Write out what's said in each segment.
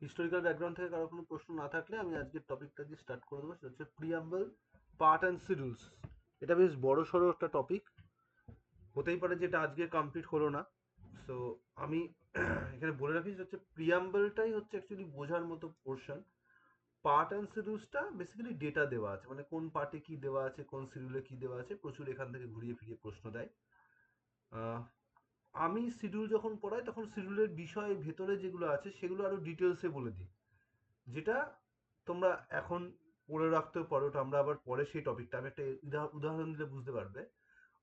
Historical background থেকে কারো কোনো প্রশ্ন না থাকলে আমি আজকের টপিকটা দিয়ে স্টার্ট করে দেবো। সেটা হচ্ছে প্রিয়াম্বল, পার্ট অ্যান্ড শিডিউলস। এটা বেশ বড় সড়ো একটা টপিক, হতেই পারে যেটা আজকে কমপ্লিট হলো না। সো আমি এখানে বলে রাখি হচ্ছে প্রিয়াম্বলটাই হচ্ছে অ্যাকচুয়ালি বোঝার মতো পোর্শন। পার্ট অ্যান্ড শিডিউলসটা বেসিক্যালি ডেটা দেওয়া আছে, মানে কোন পার্টে কি দেওয়া আছে, কোন শিডিউলে কি দেওয়া আছে, প্রচুর এখান থেকে ঘুরিয়ে ফিরিয়ে প্রশ্ন দেয়। আহ, আমি শিডিউল যখন পড়াই তখন শিডিউলের বিষয় ভেতরে যেগুলো আছে সেগুলো আরো ডিটেলসে বলে দিই, যেটা তোমরা এখন পড়ে রাখতেও পারো। ওটা আমরা আবার পরে সেই টপিকটা আমি একটা উদাহরণ দিলে বুঝতে পারবে।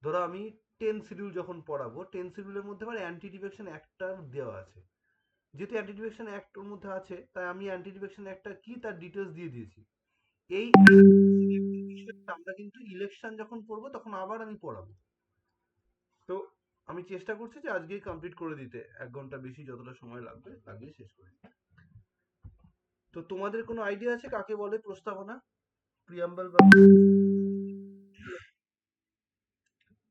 ধরো আমি 10 শিডিউল যখন পড়াবো, 10 শিডিউলের মধ্যে আমার অ্যান্টি ডিফেকশন অ্যাক্টটা দেওয়া আছে। যেহেতু অ্যান্টি ডিফেকশন অ্যাক্ট ওর মধ্যে আছে, তাই আমি অ্যান্টি ডিফেকশন অ্যাক্টটা কি তার ডিটেলস দিয়ে দিয়েছি। এই বিষয়টা আমরা কিন্তু ইলেকশন যখন পড়বো তখন আবার আমি পড়াবো। তো আমি চেষ্টা করছি যে আজকেই কমপ্লিট করে দিতে, 1 ঘন্টা বেশি যতটা সময় লাগবে লাগিয়ে শেষ করে দিতে। তো তোমাদের কোনো আইডিয়া আছে কাকে বলে প্রস্তাবনা, প্রিয়াম্বল বা?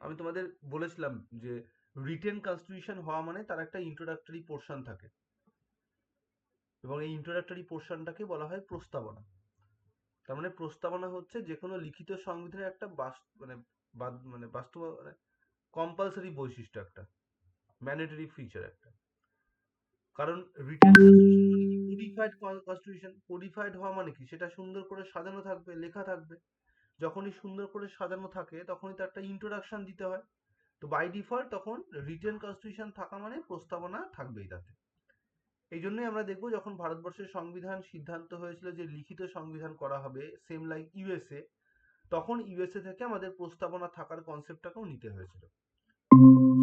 আমি তোমাদের বলেছিলাম যে রিটেন কনস্টিটিউশন হওয়া মানে তার একটা ইন্ট্রোডাক্টরি পোর্শন থাকে, এবং এই ইন্ট্রোডাক্টরি পোর্শনটাকে বলা হয় প্রস্তাবনা। তার মানে প্রস্তাবনা হচ্ছে যে কোনো লিখিত সংবিধানের একটা মানে বাস্তব মানে কম্পালসারি বৈশিষ্ট্য, একটা ম্যান্ডেটরি ফিচার একটা। কারণ রিটেন কোডিফাইড কনস্টিটিউশন, কোডিফাইড হওয়া মানে কি, সেটা সুন্দর করে সাজানো থাকবে, লেখা থাকবে। যখনই সুন্দর করে সাজানো থাকে তখনই তার একটা ইন্ট্রোডাকশন দিতে হয়। তো বাই ডিফল্ট তখন রিটেন কনস্টিটিউশন থাকা মানে প্রস্তাবনা থাকবেই তাতে। এই জন্যই আমরা দেখবো যখন ভারতবর্ষের সংবিধান সিদ্ধান্ত হয়েছিল যে লিখিত সংবিধান করা হবে, সেম লাইক ইউএসএ, তখন ইউএসএ থেকে আমাদের প্রস্তাবনা থাকার কনসেপ্টটাকেও নিতে হয়েছিল।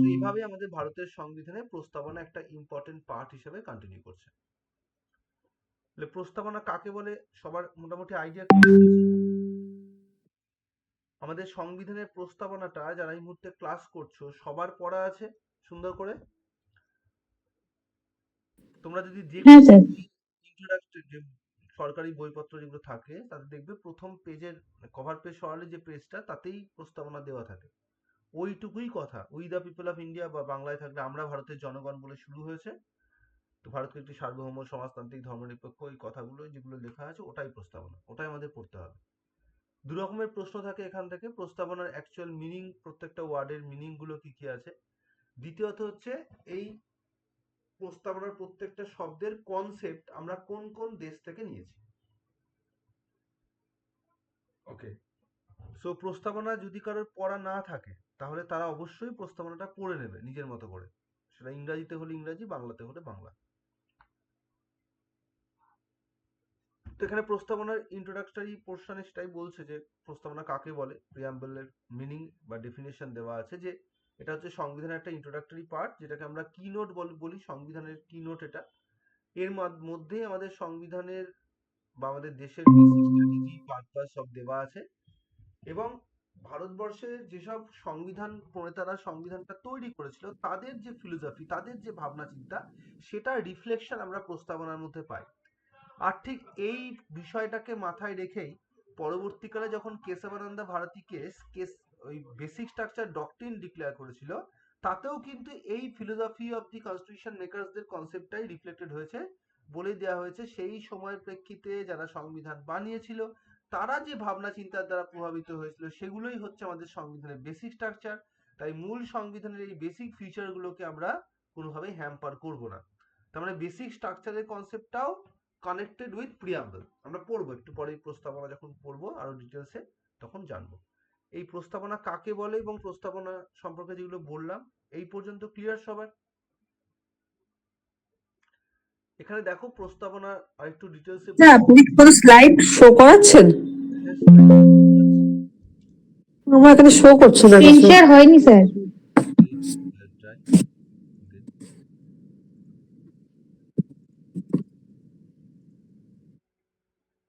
তো এইভাবে আমাদের ভারতের সংবিধানে প্রস্তাবনা একটা ইম্পর্টেন্ট পার্ট হিসেবে কন্টিনিউ করছে। তাহলে প্রস্তাবনা কাকে বলে সবার মোটামুটি আইডিয়া ক্লিয়ার হয়েছে? আমাদের সংবিধানের প্রস্তাবনাটা যারা এই মুহূর্তে ক্লাস করছো সবার পড়া আছে সুন্দর করে? তোমরা যদি যে হ্যাঁ কোনো স্যার। ইন্ট্রোডাক্টরি যে সরকারি বইপত্র যেগুলো থাকে তাতে দেখবে প্রথম পেজের কভার পেজ সরালে যে পেজটা তাতেই প্রস্তাবনা দেওয়া থাকে। ওইটুকুই কথা, we the people of India, বা বাংলায় থাকলে আমরা ভারতের জনগণ বলে শুরু হয়েছে। তো ভারতকে একটি সার্বভৌম সমাজতান্ত্রিক ধর্মনিরপেক্ষ, এই কথাগুলো যেগুলো লেখা আছে ওটাই প্রস্তাবনা, ওটাই আমাদের পড়তে হবে। দু রকমের প্রশ্ন থাকে এখান থেকে, প্রস্তাবনার অ্যাকচুয়াল মিনিং, প্রত্যেকটা ওয়ার্ডের মিনিং গুলো কি কি আছে। দ্বিতীয়ত হচ্ছে এই প্রস্তাবনার প্রত্যেকটা শব্দের কনসেপ্ট আমরা কোন কোন দেশ থেকে নিয়েছি। ওকে, সো প্রস্তাবনা যদি কারোর পড়া না থাকে তাহলে তারা অবশ্যই প্রস্তাবনাটা পড়ে নেবে নিজের মতো করে, সেটা ইংরাজিতে হলে ইংরাজি, বাংলাতে হলে বাংলা। তো এখানে প্রস্তাবনার ইন্ট্রোডাক্টরি পোর্শনে সেটাই বলছে যে প্রস্তাবনা কাকে বলে। প্রিয়াম্বলের মিনিং বা ডেফিনেশন দেওয়া আছে যে এটা হচ্ছে সংবিধানের একটা ইন্ট্রোডাক্টরি পার্ট, যেটাকে আমরা কি নোট বলি, সংবিধানের কি নোট এটা। এর মধ্যেই আমাদের সংবিধানের বা আমাদের দেশের বেসিক স্ট্র্যাটেজি, পারপাস সব দেওয়া আছে। এবং ভারতবর্ষের যেসব সংবিধান প্রণেতারা সংবিধানটা তৈরি করেছিল তাদের যে ফিলোসফি, তাদের যে ভাবনা চিন্তা, সেটা রিফ্লেকশন আমরা প্রস্তাবনার মধ্যে পাই। আর ঠিক এই বিষয়টাকে মাথায় রেখেই পরবর্তীকালে যখন কেশবানন্দ ভারতী কেস ওই বেসিক স্ট্রাকচার ডক্ট্রিন ডিক্লেয়ার করেছিল, তাতেও কিন্তু এই ফিলোসফি অফ দি কনস্টিটিউশন মেকার্সদের কনসেপ্টটাই রিফ্লেক্টেড হয়েছে। বলে দেওয়া হয়েছে সেই সময়ের প্রেক্ষিতে যারা সংবিধান বানিয়েছিল তারা যে ভাবনা চিন্তার দ্বারা প্রভাবিত হয়েছিল সেগুলোই হচ্ছে আমাদের সংবিধানের বেসিক স্ট্রাকচার। তাই মূল সংবিধানের এই বেসিক ফিচারগুলোকে আমরা কোনোভাবেই হ্যাম্পার করব না। তার মানে বেসিক স্ট্রাকচারের কনসেপ্টটাও কানেক্টেড উইথ প্রিয়াম্বল। আমরা পড়বো একটু পরে, প্রস্তাবনা যখন পড়বো আরো ডিটেলসে তখন জানবো এই প্রস্তাবনা কাকে বলে এবং প্রস্তাবনা সম্পর্কে যেগুলো বললাম। এই পর্যন্ত ক্লিয়ার সবার? এখানে দেখো প্রস্তাবনা আর একটু ডিটেলসে স্যার আপনি কি কোনো স্লাইড শো করাচ্ছেন? আমার এখানে শো করছে না স্ক্রিন কিছু। শেয়ার হয়নি স্যার।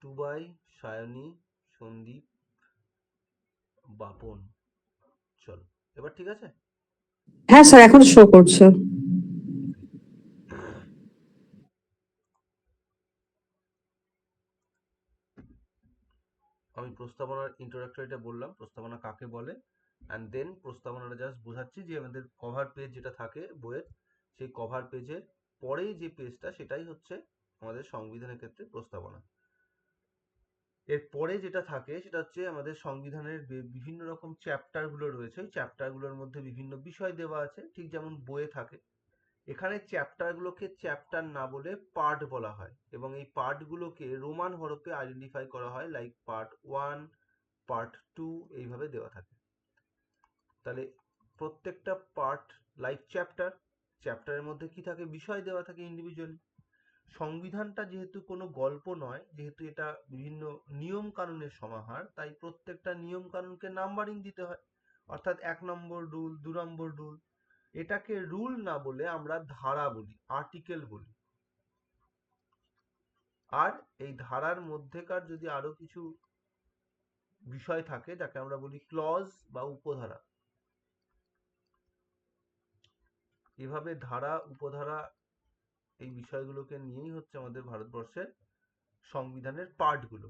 টুবাই, সায়নী, সন্দীপ, বাপন, চল এবার ঠিক আছে। হ্যাঁ স্যার এখন শো করছে। আমি প্রস্তাবনার ইন্ট্রোডাক্টরিটা বললাম, প্রস্তাবনা কাকে বলে, অ্যান্ড দেন প্রস্তাবনাটা জাস্ট বোঝাচ্ছি যে আমাদের কভার পেজ যেটা থাকে বইয়ের, সেই কভার পেজের পরেই যে পেজটা সেটাই হচ্ছে আমাদের সংবিধানের ক্ষেত্রে প্রস্তাবনা। এরপরে যেটা থাকে সেটা হচ্ছে আমাদের সংবিধানের বিভিন্ন রকম চ্যাপ্টার গুলো রয়েছে, ওই চ্যাপ্টার গুলোর মধ্যে বিভিন্ন বিষয় দেওয়া আছে, ঠিক যেমন বইয়ে থাকে। এখানে চ্যাপ্টার গুলোকে চ্যাপ্টার না বলে পার্ট বলা হয়, এবং এই পার্ট গুলোকে রোমান হরফে আইডেন্টিফাই করা হয়, লাইক পার্ট 1, পার্ট 2 এইভাবে দেওয়া থাকে। তাহলে প্রত্যেকটা পার্ট লাইক চ্যাপ্টারের মধ্যে কি থাকে, বিষয় দেওয়া থাকে ইন্ডিভিজুয়ালি। সংবিধানটা যেহেতু কোনো গল্প নয়, যেহেতু এটা বিভিন্ন নিয়ম কানুনের সমাহার, তাই প্রত্যেকটা নিয়ম কানুনকে নাম্বারিং দিতে হয়, অর্থাৎ 1 নম্বর রুল, 2 নম্বর রুল। এটাকে রুল না বলে আমরা ধারা বলি, আর্টিকেল বলি। আর এই ধারার মধ্যেকার যদি আরো কিছু বিষয় থাকে যাকে আমরা বলি ক্লজ বা উপধারা। এভাবে ধারা, উপধারা এই বিষয়গুলোকে নিয়েই হচ্ছে আমাদের ভারতবর্ষের সংবিধানের পার্টগুলো।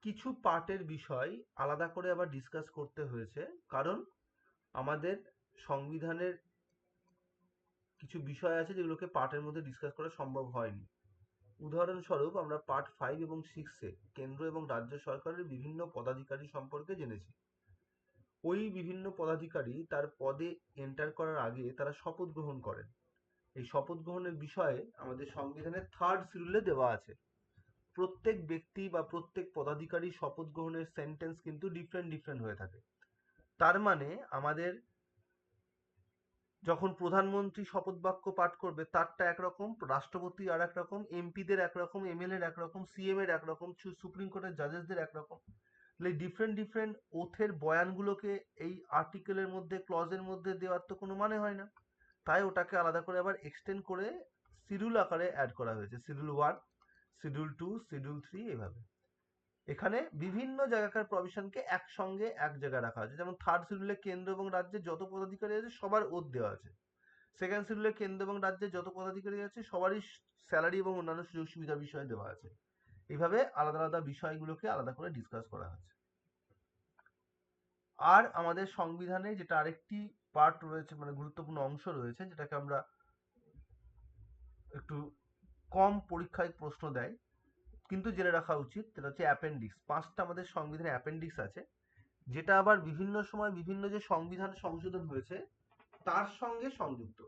কিছু পার্টের বিষয় আলাদা করে আবার ডিসকাস করতে হয়েছে, কারণ আমাদের সংবিধানের কিছু বিষয় আছে যেগুলোকে পার্টের মধ্যে ডিসকাস করা সম্ভব হয়নি। উদাহরণস্বরূপ আমরা পার্ট 5 এবং 6-এ কেন্দ্র এবং রাজ্য সরকারের বিভিন্ন পদাধিকারী সম্পর্কে জেনেছি। ওই বিভিন্ন পদাধিকারী তার পদে এন্টার করার আগে তারা শপথ গ্রহণ করেন। এই শপথ গ্রহণের বিষয়ে আমাদের সংবিধানের 3rd শিডিউলে দেওয়া আছে। প্রত্যেক ব্যক্তি বা প্রত্যেক পদাধিকারী শপথ গ্রহণের সেন্টেন্স কিন্তু ডিফারেন্ট হয়ে থাকে। তার মানে আমাদের যখন প্রধানমন্ত্রী শপথ বাক্য পাঠ করবে তারটা একরকম, রাষ্ট্রপতি আর একরকম, এমপিদের একরকম, এমএলএ এর একরকম, সিএম এর একরকম, সুপ্রিম কোর্টের জাজেসদের একরকম। ডিফারেন্ট ওথের বয়ানগুলোকে এই আর্টিকেলের মধ্যে, ক্লজের মধ্যে দেওয়ার তো কোনো মানে হয় না। তাই ওটাকে আলাদা করে আবার এক্সটেন্ড করে শিডিউল আকারে অ্যাড করা হয়েছে, শিডিউল 1, শিডিউল 2, শিডিউল 3 এভাবে। এখানে বিভিন্ন জায়গাকার প্রভিশনকে একসঙ্গে এক জায়গায় রাখা আছে। যেমন 3rd শিডিউলে কেন্দ্র এবং রাজ্যের যত পদাধিকারী আছে সবার ওথ দেওয়া আছে। 2nd শিডিউলে কেন্দ্র এবং রাজ্যের যত পদাধিকারী আছে সবারই স্যালারি এবং অন্যান্য সুযোগ সুবিধার বিষয় দেওয়া আছে। এইভাবে আলাদা আলাদা বিষয়গুলোকে আলাদা করে ডিসকাস করা হচ্ছে। আর আমাদের সংবিধানে যেটা আরেকটি পার্ট রয়েছে, মানে গুরুত্বপূর্ণ অংশ রয়েছে, যেটাকে আমরা একটু কম পরীক্ষায় প্রশ্ন দেয় কিন্তু জেনে রাখা উচিত, সেটা হচ্ছে অ্যাপেন্ডিক্স। 5টা আমাদের সংবিধানে অ্যাপেন্ডিক্স আছে, যেটা আবার বিভিন্ন সময় বিভিন্ন যে সংবিধান সংশোধন হয়েছে তার সঙ্গে সংযুক্ত।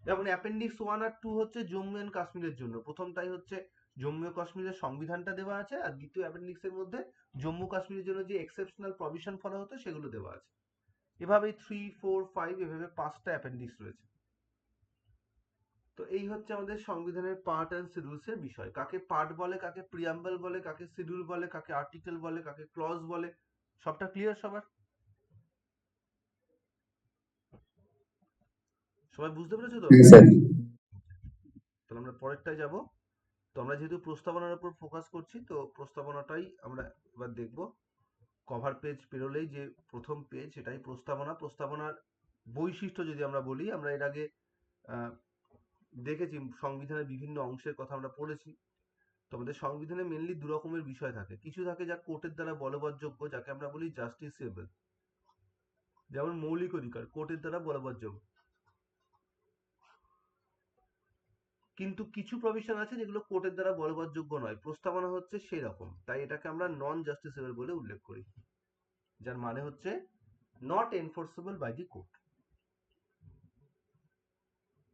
যেমন অ্যাপেন্ডিক্স 1 আর 2 হচ্ছে জম্মু এন্ড কাশ্মীরের জন্য, প্রথমটাই হচ্ছে জম্মু ও কাশ্মীরের সংবিধানটা দেওয়া আছে, আর দ্বিতীয় অ্যাপেন্ডিক্স এর মধ্যে জম্মু কাশ্মীরের জন্য যে এক্সেপশনাল প্রভিশন ফলো হতো সেগুলো দেওয়া আছে। এভাবে 3, 4, 5 এভাবে 5টা অ্যাপেন্ডিক্স রয়েছে। তো এই হচ্ছে আমাদের সংবিধানের পার্ট এন্ড শিডিউলস এর বিষয়। কাকে পার্ট বলে, কাকে প্রিয়াম্বল বলে, কাকে শিডিউল বলে, কাকে আর্টিকেল বলে, কাকে ক্লজ বলে, সবটা ক্লিয়ার সবার? সবাই বুঝতে পেরেছো তো? তাহলে আমরা পরেরটায় যাব। তো আমরা যেহেতু প্রস্তাবনার উপর ফোকাস করছি, তো প্রস্তাবনাটাই আমরা এবার দেখব। কভার পেজ পেরোলেই যে প্রথম পেজ সেটাই প্রস্তাবনা। প্রস্তাবনার বৈশিষ্ট্য যদি আমরা বলি, আমরা এর আগে দেখেছি সংবিধানের বিভিন্ন অংশের কথা আমরা পড়েছি। তো আমাদের সংবিধানে মেনলি 2 রকমের বিষয় থাকে। কিছু থাকে যা কোর্টের দ্বারা বলবৎযোগ্য, যাকে আমরা বলি জাস্টিসেবল, যেমন মৌলিক অধিকার কোর্টের দ্বারা বলবৎযোগ্য। কিন্তু কিছু প্রভিশন আছে যেগুলো কোর্টের দ্বারা বলবৎযোগ্য নয়, প্রস্তাবনা হচ্ছে সেই রকম, তাই এটাকে আমরা নন জাস্টিসেবল বলে উল্লেখ করি, যার মানে হচ্ছে not enforceable by the court.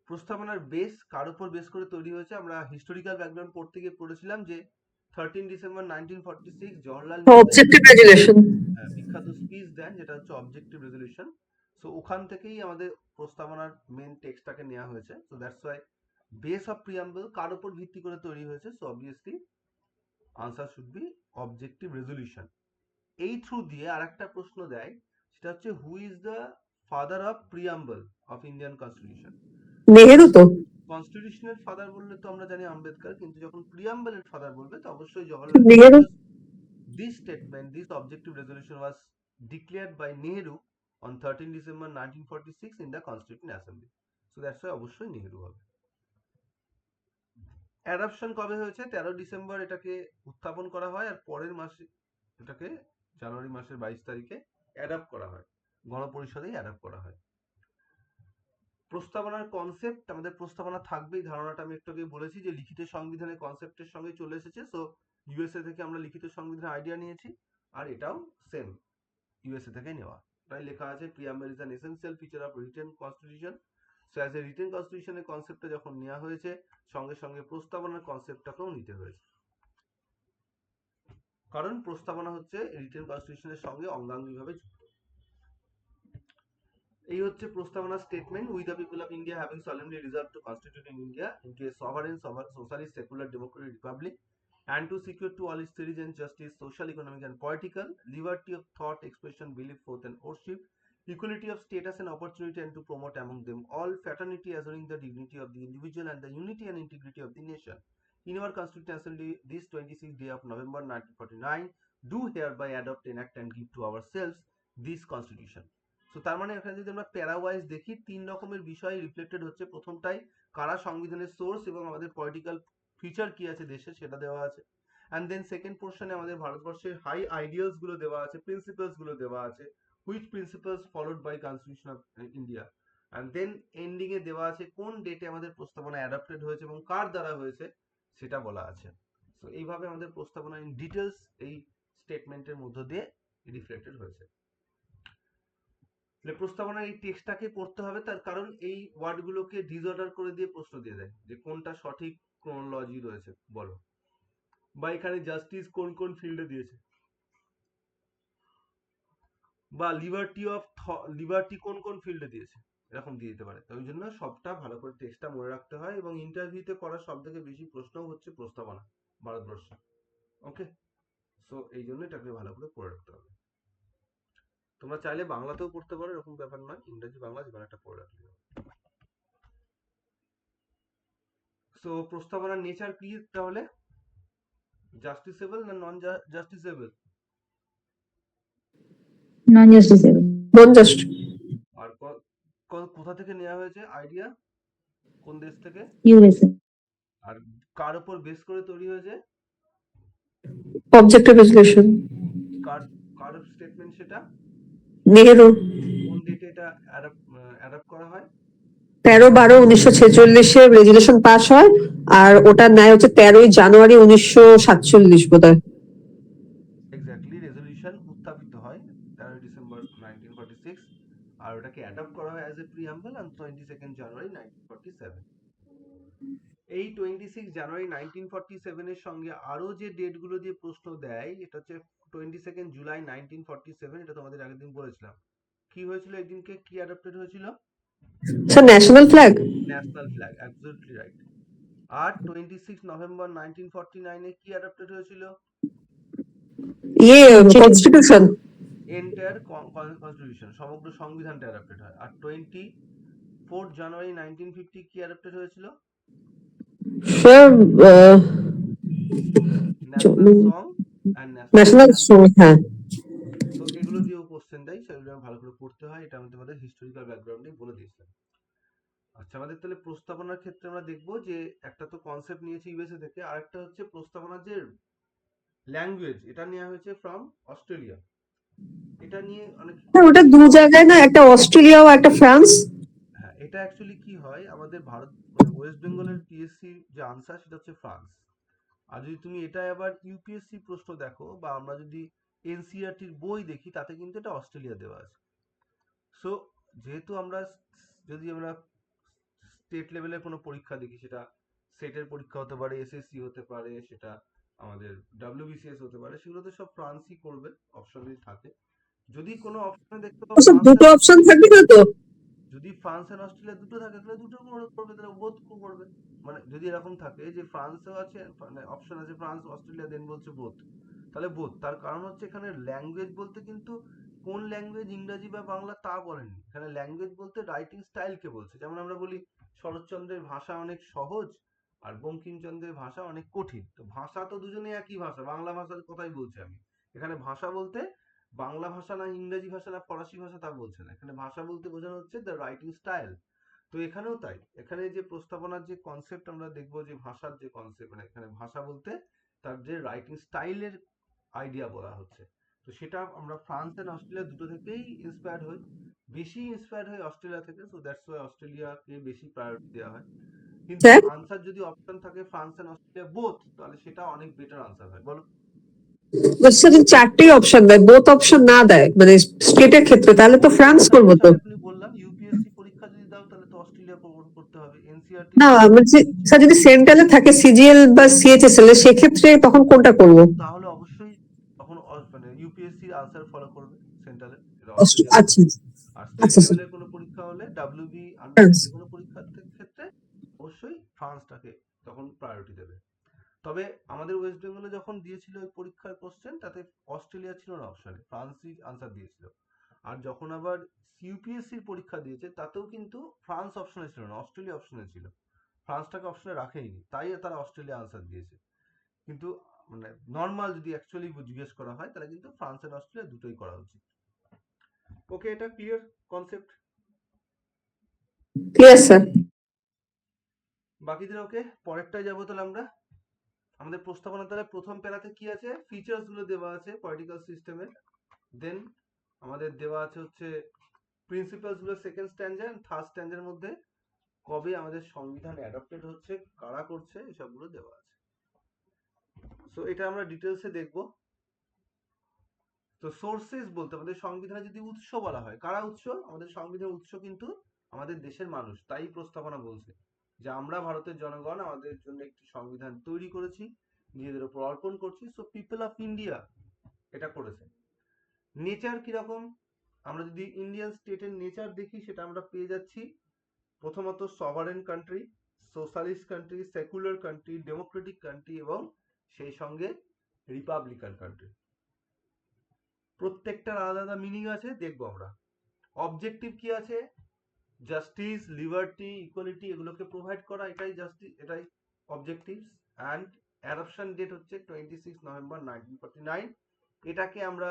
প্রস্তাবনার বেস কার উপর বেস করে তৈরি হয়েছে, আমরা হিস্টোরিক্যাল ব্যাকগ্রাউন্ড পড়তে গিয়ে পড়েছিলাম যে 13 December 1946 Jawaharlal Nehru objective resolution. বিখ্যাত স্পিচ দেন, যেটা হচ্ছে অবজেক্টিভ রেজলিউশন। সো ওখান থেকেই আমাদের প্রস্তাবনার মেন টেক্সটটাকে নেওয়া হয়েছে। So that's why base of preamble কার উপর ভিত্তি করে তৈরি হয়েছে, so obviously answer should be objective resolution. এই থ্রু দিয়ে আরেকটা প্রশ্ন দেয়, সেটা হচ্ছে who is the father of preamble of Indian constitution. Nehru তো। কনস্টিটিউশনের ফাদার বললে তো আমরা জানি আম্বেদকর, কিন্তু যখন প্রিয়াম্বলের ফাদার বলবে তো অবশ্যই Jawaharlal Nehru. Nehru. This statement, this objective resolution was declared by Nehru on 13 December 1946 in the Constituent Assembly. So that's why অবশ্যই নেহেরু হবে। অ্যাডাপশন কবে হয়েছে? 13 ডিসেম্বর এটাকে উত্থাপন করা হয়, আর পরের মাসে এটাকে জানুয়ারি মাসের 22 তারিখে অ্যাডাপ্ট করা হয়, গণপরিষদেই অ্যাডাপ্ট করা হয়। প্রস্তাবনার কনসেপ্ট, আমাদের প্রস্তাবনা থাকবেই, ধারণাটা আমি একটু আগে বলেছি যে লিখিত সংবিধানের কনসেপ্টের সঙ্গে চলে এসেছে। সো ইউএসএ থেকে আমরা লিখিত সংবিধানের আইডিয়া নিয়েছি, আর এটাও সেম ইউএসএ থেকে নেওয়া। তাই লেখা আছে preamble is an essential feature of written constitution. So as a written কনস্টিটিউশনের কনসেপ্টটা যখন নেওয়া হয়েছে, সঙ্গে সঙ্গে প্রস্তাবনার কনসেপ্টটাকেও নিতে হয়েছে, কারণ প্রস্তাবনা হচ্ছে রিটেন কনস্টিটিউশনের সঙ্গে অঙ্গাঙ্গিভাবে যুক্ত। এই হচ্ছে প্রস্তাবনা statement. We the people of India having সলেমলি resolved two constitute in India into a sovereign socialist secular Democratic Republic and to secure to all its citizens justice, social, economic and political, liberty of thought, expression, belief, faith and worship, equality of status and opportunity, and to promote among them all fraternity, assuring the dignity of the individual and the unity and integrity of the nation. In our Constitutional Assembly, this 26th day of November 1949, do hereby adopt, enact and give to ourselves this constitution. So তার মানে এখানে যদি আমরা প্যারাওয়াইজ দেখি, তিন রকমের বিষয় reflected হচ্ছে। প্রথমটাই কারা সংবিধানের সোর্স এবং আমাদের পলিটিক্যাল ফিচার কি আছে দেশে সেটা দেওয়া আছে। অ্যান্ড দেন সেকেন্ড পোর্শনে আমাদের ভারতবর্ষের হাই আইডিয়ালস গুলো দেওয়া আছে, প্রিন্সিপালস গুলো দেওয়া আছে, which principles followed by constitution of India. And then ending এ দেওয়া আছে কোন ডেটে আমাদের প্রস্তাবনা অ্যাডাপ্টেড হয়েছে এবং কার দ্বারা হয়েছে সেটা বলা আছে। তো এইভাবে আমাদের প্রস্তাবনা ইন ডিটেলস এই স্টেটমেন্টের মধ্য দিয়ে রিফ্লেক্টেড হয়েছে। প্রস্তাবনার এই টেক্সটটাকে পড়তে হবে, তার কারণ এই ওয়ার্ডগুলোকে ডিসঅর্ডার করে দিয়ে প্রশ্ন দিয়ে দেয় যে কোনটা সঠিক ক্রোনোলজি রয়েছে বলো, বা এখানে জাস্টিস কোন কোন ফিল্ডে দিয়েছে, বা লিবার্টি কোন কোন ফিল্ডে দিয়েছে, এরকম দিয়ে দিতে পারে। তো ওই জন্য সবটা ভালো করে টেক্সটটা মনে রাখতে হয়, এবং ইন্টারভিউতে করার সব থেকে বেশি প্রশ্ন হচ্ছে প্রস্তাবনা ভারতবর্ষে। ওকে, সো এই জন্য এটাকে ভালো করে পড়ে রাখতে হবে। তোমরা চাইলে বাংলাতেও পড়তে পারো, এরকম ব্যাপার নয়, ইংরেজি বাংলা যেকোনো একটা পড়ে রাখলে হবে। সো প্রস্তাবনার নেচার কি তাহলে? জাস্টিসেবল না নন জাস্টিসেবল? নন জাস্টিসেবল। নন জাস্ট। আর কোথা থেকে নেওয়া হয়েছে আইডিয়া, কোন দেশ থেকে? ইউএসএ। আর কার উপর বেস করে তৈরি হয়েছে? Objective resolution. কার কার স্টেটমেন্ট সেটা? নেহেরু। কোন ডেটে এটা অ্যাডাপ্ট করা হয়? 13/12/1946 রেজলিউশন পাস হয়, আর ওটার ন্যায় হচ্ছে 13 জানুয়ারি 1947 বোধহয়। এক্স্যাক্টলি, রেজলিউশন উত্থাপিত হয় 13 ডিসেম্বর 1946, আর ওটাকে অ্যাডপ্ট করা হয় অ্যাজ এ প্রিঅ্যাম্বল অন 22 জানুয়ারি 1947। এই 26 জানুয়ারি 1947 এর সঙ্গে আরো যে ডেট গুলো দিয়ে প্রশ্ন দেয়, এটা হচ্ছে 22 জুলাই 1947। এটা তোমাদের আগের দিন বলেছিলাম। কি হয়েছিল এই দিনকে, কি অ্যাডপ্টেড হয়েছিল? Sir national flag. National flag, absolutely right. আর 26 নভেম্বর 1949 এ কি অ্যাডপ্টেড হয়েছিল? কনস্টিটিউশন। এন্টায়ার কনস্টিটিউশন, সমগ্র সংবিধানটা অ্যাডপ্টেড হয়। আর 24 জানুয়ারি 1950 কি অ্যাডপ্টেড হয়েছিল? Sir national song and national song. হ্যাঁ। তো এগুলো দিয়েও কোশ্চেন দেয়, সেগুলো ভালো করে পড়তে হয়। এটা আমি তোমাদের হিস্টোরিক্যাল ব্যাকগ্রাউন্ডে বলে দিয়েছিলাম। আচ্ছা, আমাদের তাহলে প্রস্তাবনার ক্ষেত্রে আমরা দেখবো যে একটা তো কনসেপ্ট নিয়েছি ইউএসএ থেকে, আর একটা হচ্ছে প্রস্তাবনার যে ল্যাঙ্গুয়েজ, এটা নেওয়া হয়েছে ফ্রম অস্ট্রেলিয়া। এটা নিয়ে অনেক, ওটা দু জায়গায় না, একটা অস্ট্রেলিয়া ও একটা ফ্রান্স। হ্যাঁ, এটা অ্যাকচুয়ালি কি হয়, আমাদের ভারত ওয়েস্ট বেঙ্গলের পিএসসি যে আনসার সেটা হচ্ছে ফ্রান্স। আর যদি তুমি এটা আবার ইউপিএসসি প্রশ্ন দেখো, বা আমরা যদি এনসিইআরটির বই দেখি, তাতে কিন্তু এটা অস্ট্রেলিয়া দেওয়া আছে। সো যেহেতু যদি আমরা স্টেট লেভেলের কোনো পরীক্ষা দেখি, সেটা সেটের পরীক্ষা হতে পারে, এসএসসি হতে পারে, সেটা আমাদের ডাব্লিউবিসিএস হতে পারে, সেগুলো তো সব ফ্রান্সই করবে, অপশনে থাকে। যদি কোনো অপশনে দেখতে পাও স্যার দুটো অপশন থাকবে না তো? যদি ফ্রান্স আর অস্ট্রেলিয়া দুটো থাকে, তাহলে দুটো করবে, তাহলে বোথ করবে। মানে যদি এরকম থাকে যে ফ্রান্সও আছে, মানে অপশন আছে ফ্রান্স অস্ট্রেলিয়া, দেন বলছে বোথ, তাহলে বোথ। তার কারণ হচ্ছে এখানে ল্যাঙ্গুয়েজ বলতে কিন্তু কোন ল্যাঙ্গুয়েজ, ইংরেজি বা বাংলা তা বলেনি, এখানে ল্যাঙ্গুয়েজ বলতে রাইটিং স্টাইলকে বলছে। যেমন আমরা বলি শরৎচন্দ্রের ভাষা অনেক সহজ আর বঙ্কিমচন্দ্রের ভাষা অনেক কঠিন। তো ভাষা তো দুজনেই একই ভাষা, বাংলা ভাষার কথাই বলছি আমি। এখানে ভাষা বলতে বাংলা ভাষা না ইংরেজি ভাষা না ফরাসি ভাষা তা বলছে না, এখানে ভাষা বলতে বোঝানো হচ্ছে দ্য রাইটিং স্টাইল। তো এখানেও তাই, এখানে যে প্রস্তাবনার যে কনসেপ্ট আমরা দেখবো, যে ভাষার যে কনসেপ্ট, মানে এখানে ভাষা বলতে তার যে রাইটিং স্টাইলের আইডিয়া বলা হচ্ছে। তো সেটা আমরা ফ্রান্স এন্ড অস্ট্রেলিয়া দুটো থেকেই ইন্সপায়ার্ড হই, বেশি ইন্সপায়ার্ড হই অস্ট্রেলিয়া থেকে, সো দ্যাটস ওয়াই অস্ট্রেলিয়াকে বেশি প্রায়োরিটি দেওয়া হয়। কিন্তু স্যার, আনসার যদি অপশন থাকে ফ্রান্স এন্ড অস্ট্রেলিয়া বোথ, তাহলে সেটা অনেক বেটার আনসার হয়। বলো। বলছি যদি চারটেই অপশন দেয়, বোথ অপশন না দেয় মানে স্টেটের ক্ষেত্রে, তাহলে তো বোথ ফ্রান্স অপশন করবো বলতে তো। আমি এখনই বললাম, ইউপিএসসি পরীক্ষা যদি দাও তাহলে তো অস্ট্রেলিয়া করতে হবে, এনসিইআরটি না যদি দাও। বলছি স্যার, যদি সেন্ট্রালে থাকে সিজিএল বা সিএইচএসএল, সেক্ষেত্রে তখন কোনটা করবো? তাহলে অবশ্যই তখন মানে ইউপিএসসি আনসার ফলো করবে সেন্ট্রালে, এটা অস্ট্রেলিয়া বলবে। আচ্ছা আর স্টেট আচ্ছা স্যার, লেভেলের কোনো পরীক্ষা হলে ডাব্লিউবি আন্ডারে ফ্রান্স। যে কোনো পরীক্ষার ক্ষেত্রে অবশ্যই ফ্রান্সটাকে তখন প্রায়োরিটি দেবে। তবে আমাদের ওয়েস্ট বেঙ্গলে যখন দিয়েছিল ওই পরীক্ষার কোশ্চেন, তাতে অস্ট্রেলিয়া ছিল না অপশনে, ফ্রান্সই আনসার দিয়েছিল। আর যখন আবার ইউপিএসসির পরীক্ষা দিয়েছে তাতেও কিন্তু ফ্রান্স অপশনে ছিল না, অস্ট্রেলিয়া অপশনে ছিল। ফ্রান্সটাকে অপশনে রাখেনি, তাই তারা অস্ট্রেলিয়া আনসার দিয়েছে। কিন্তু মানে নর্মাল যদি অ্যাকচুয়ালি জিজ্ঞেস করা হয় তাহলে কিন্তু ফ্রান্স এন্ড অস্ট্রেলিয়া দুটোই করা উচিত। ওকে, এটা ক্লিয়ার কনসেপ্ট? Clear sir. বাকিদের ওকে, পরেরটায় যাবো তাহলে আমরা। আমাদের প্রস্তাবনা তাহলে প্রথম প্যারাতে কি আছে, ফিচার্স গুলো দেওয়া আছে পলিটিক্যাল সিস্টেমের। দেন আমাদের দেওয়া আছে হচ্ছে প্রিন্সিপালস গুলো সেকেন্ড স্ট্যান্ডার এন্ড থার্ড স্ট্যান্ডার্ডের মধ্যে, কবে আমাদের সংবিধান অ্যাডপ্টেড হচ্ছে, কারা করছে, এসবগুলো দেওয়া আছে। সো এটা আমরা ডিটেলসে দেখবো। তো সোর্সেস বলতে আমাদের সংবিধানে যদি উৎস বলা হয়, কারা উৎস? আমাদের সংবিধানের উৎস কিন্তু আমাদের দেশের মানুষ, তাই প্রস্তাবনা বলছে যে আমরা ভারতের জনগণ আমাদের জন্য একটি সংবিধান তৈরি করেছি, নিজেদের উপর অর্পণ করছি, সো পিপল অফ ইন্ডিয়া এটা করেছে। নেচার কিরকম, আমরা যদি ইন্ডিয়ান স্টেটের নেচার দেখি সেটা আমরা পেয়ে যাচ্ছি প্রথমত sovereign country, socialist country, secular country, Democratic country এবং সেই সঙ্গে রিপাবলিকান কান্ট্রি। প্রত্যেকটার আলাদা আলাদা মিনিং আছে, দেখবো আমরা। অবজেক্টিভ কি আছে, জাস্টিস, লিবার্টি, ইকুয়ালিটি এগুলোকে প্রোভাইড করা, এটাই জাস্টিস, এটাই অবজেক্টিভস। অ্যান্ড অ্যাডপশন ডেট হচ্ছে 26 নভেম্বর 1949। এটাকে আমরা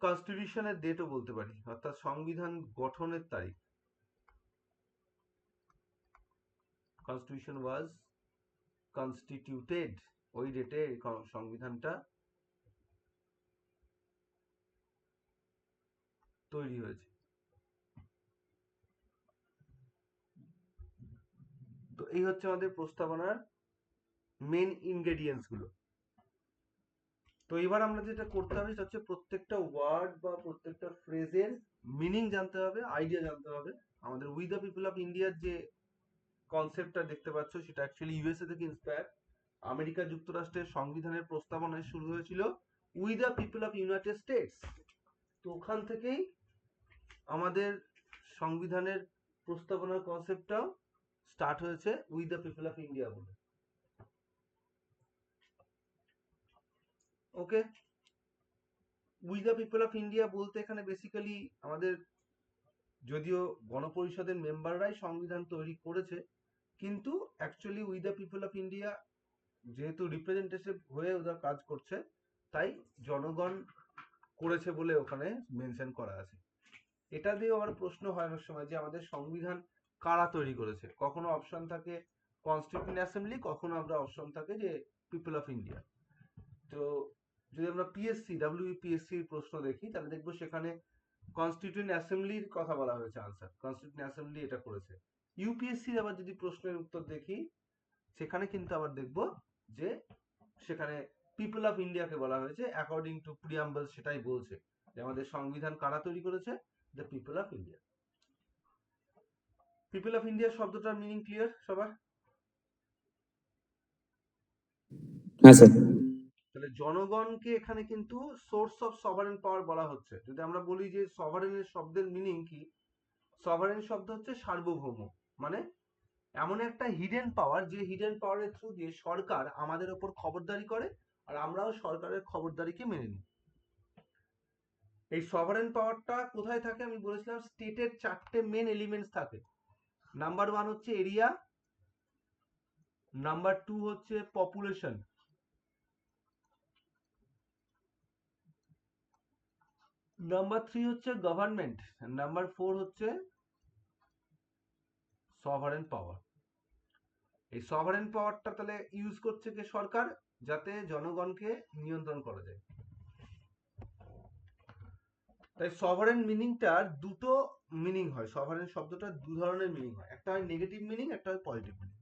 কনস্টিটিউশনের ডেটও বলতে পারি, অর্থাৎ সংবিধান গঠনের তারিখ। কনস্টিটিউশন ওয়াজ কনস্টিটিউটেড, ওই ডেটে সংবিধানটা তৈরি হয়েছে। তো এই হচ্ছে আমাদের প্রস্তাবনার মেন ইনগ্রেডিয়েন্টস গুলো। তো এবার আমরা যেটা করতে হবে সেটা হচ্ছে প্রত্যেকটা ওয়ার্ড বা প্রত্যেকটা ফ্রেজের মিনিং জানতে হবে, আইডিয়া জানতে হবে। আমাদের উই দ্য পিপল অফ ইন্ডিয়ার যে কনসেপ্টটা দেখতে পাচ্ছ সেটা অ্যাকচুয়ালি ইউএসএ থেকে ইন্সপায়ার। আমেরিকা যুক্তরাষ্ট্রের সংবিধানের প্রস্তাবনায় শুরু হয়েছিল we the people of United States. তো ওখান থেকেই আমাদের সংবিধানের প্রস্তাবনার কনসেপ্টটাও স্টার্ট হয়েছে we the people of India বলে। Okay, we the people of India বলতে এখানে বেসিক্যালি আমাদের, যদিও গণপরিষদের মেম্বাররাই সংবিধান তৈরি করেছে, কিন্তু actually we the people of India যেহেতু রিপ্রেজেন্টেটিভ হয়ে ওরা কাজ করছে, তাই জনগণ করেছে বলে ওখানে মেনশন করা আছে। এটা দিয়ে আবার প্রশ্ন হয় অনেক সময় যে আমাদের সংবিধান কারা তৈরি করেছে, কখনো অপশন থাকে কনস্টিটিউয়েন্ট অ্যাসেম্বলি, কখনো আমরা অপশন থাকে যে পিপল অফ ইন্ডিয়া। তো যদি আমরা পিএসসি ডাব্লিউপিএসসি প্রশ্ন দেখি তাহলে দেখবো সেখানে কনস্টিটিউয়েন্ট অ্যাসেম্বলির কথা বলা হয়েছে, আনসার কনস্টিটিউয়েন্ট অ্যাসেম্বলি এটা করেছে। ইউপিএসসির আবার যদি প্রশ্নের উত্তর দেখি সেখানে কিন্তু আবার দেখবো যে সেখানে পিপল অফ ইন্ডিয়াকে বলা হয়েছে, অ্যাকর্ডিং টু প্রিয়াম্বল সেটাই বলছে যে আমাদের সংবিধান কারা তৈরি করেছে, the people of India. People of India শব্দটার মিনিং ক্লিয়ার সবার? হ্যাঁ স্যার। তাহলে জনগণকে এখানে কিন্তু সোর্স অফ সভারেন পাওয়ার বলা হচ্ছে। যদি আমরা বলি যে সভারেনের শব্দের মিনিং কি, সভারেন শব্দ হচ্ছে সার্বভৌম, মানে এমন একটা হিডেন পাওয়ার, যে হিডেন পাওয়ারের থ্রু দিয়ে সরকার আমাদের ওপর খবরদারি করে আর আমরাও সরকারের খবরদারিকে মেনে নিই। এই সভারেন পাওয়ারটা কোথায় থাকে আমি বলেছিলাম, স্টেটের চারটে মেন এলিমেন্টস থাকে। নাম্বার 1 হচ্ছে এরিয়া, নাম্বার 2 হচ্ছে পপুলেশন, নাম্বার 3 হচ্ছে গভর্নমেন্ট, নাম্বার 4 হচ্ছে সভারেন পাওয়ার। এই সভারেন পাওয়ারটা তাহলে ইউজ করছে কে, সরকার, যাতে জনগণকে নিয়ন্ত্রণ করা যায়। তাই সভারেন মিনিংটার দুটো মিনিং হয়, সভারেন শব্দটার দু ধরনের মিনিং হয়, একটা হয় নেগেটিভ মিনিং, একটা হয় পজিটিভ মিনিং।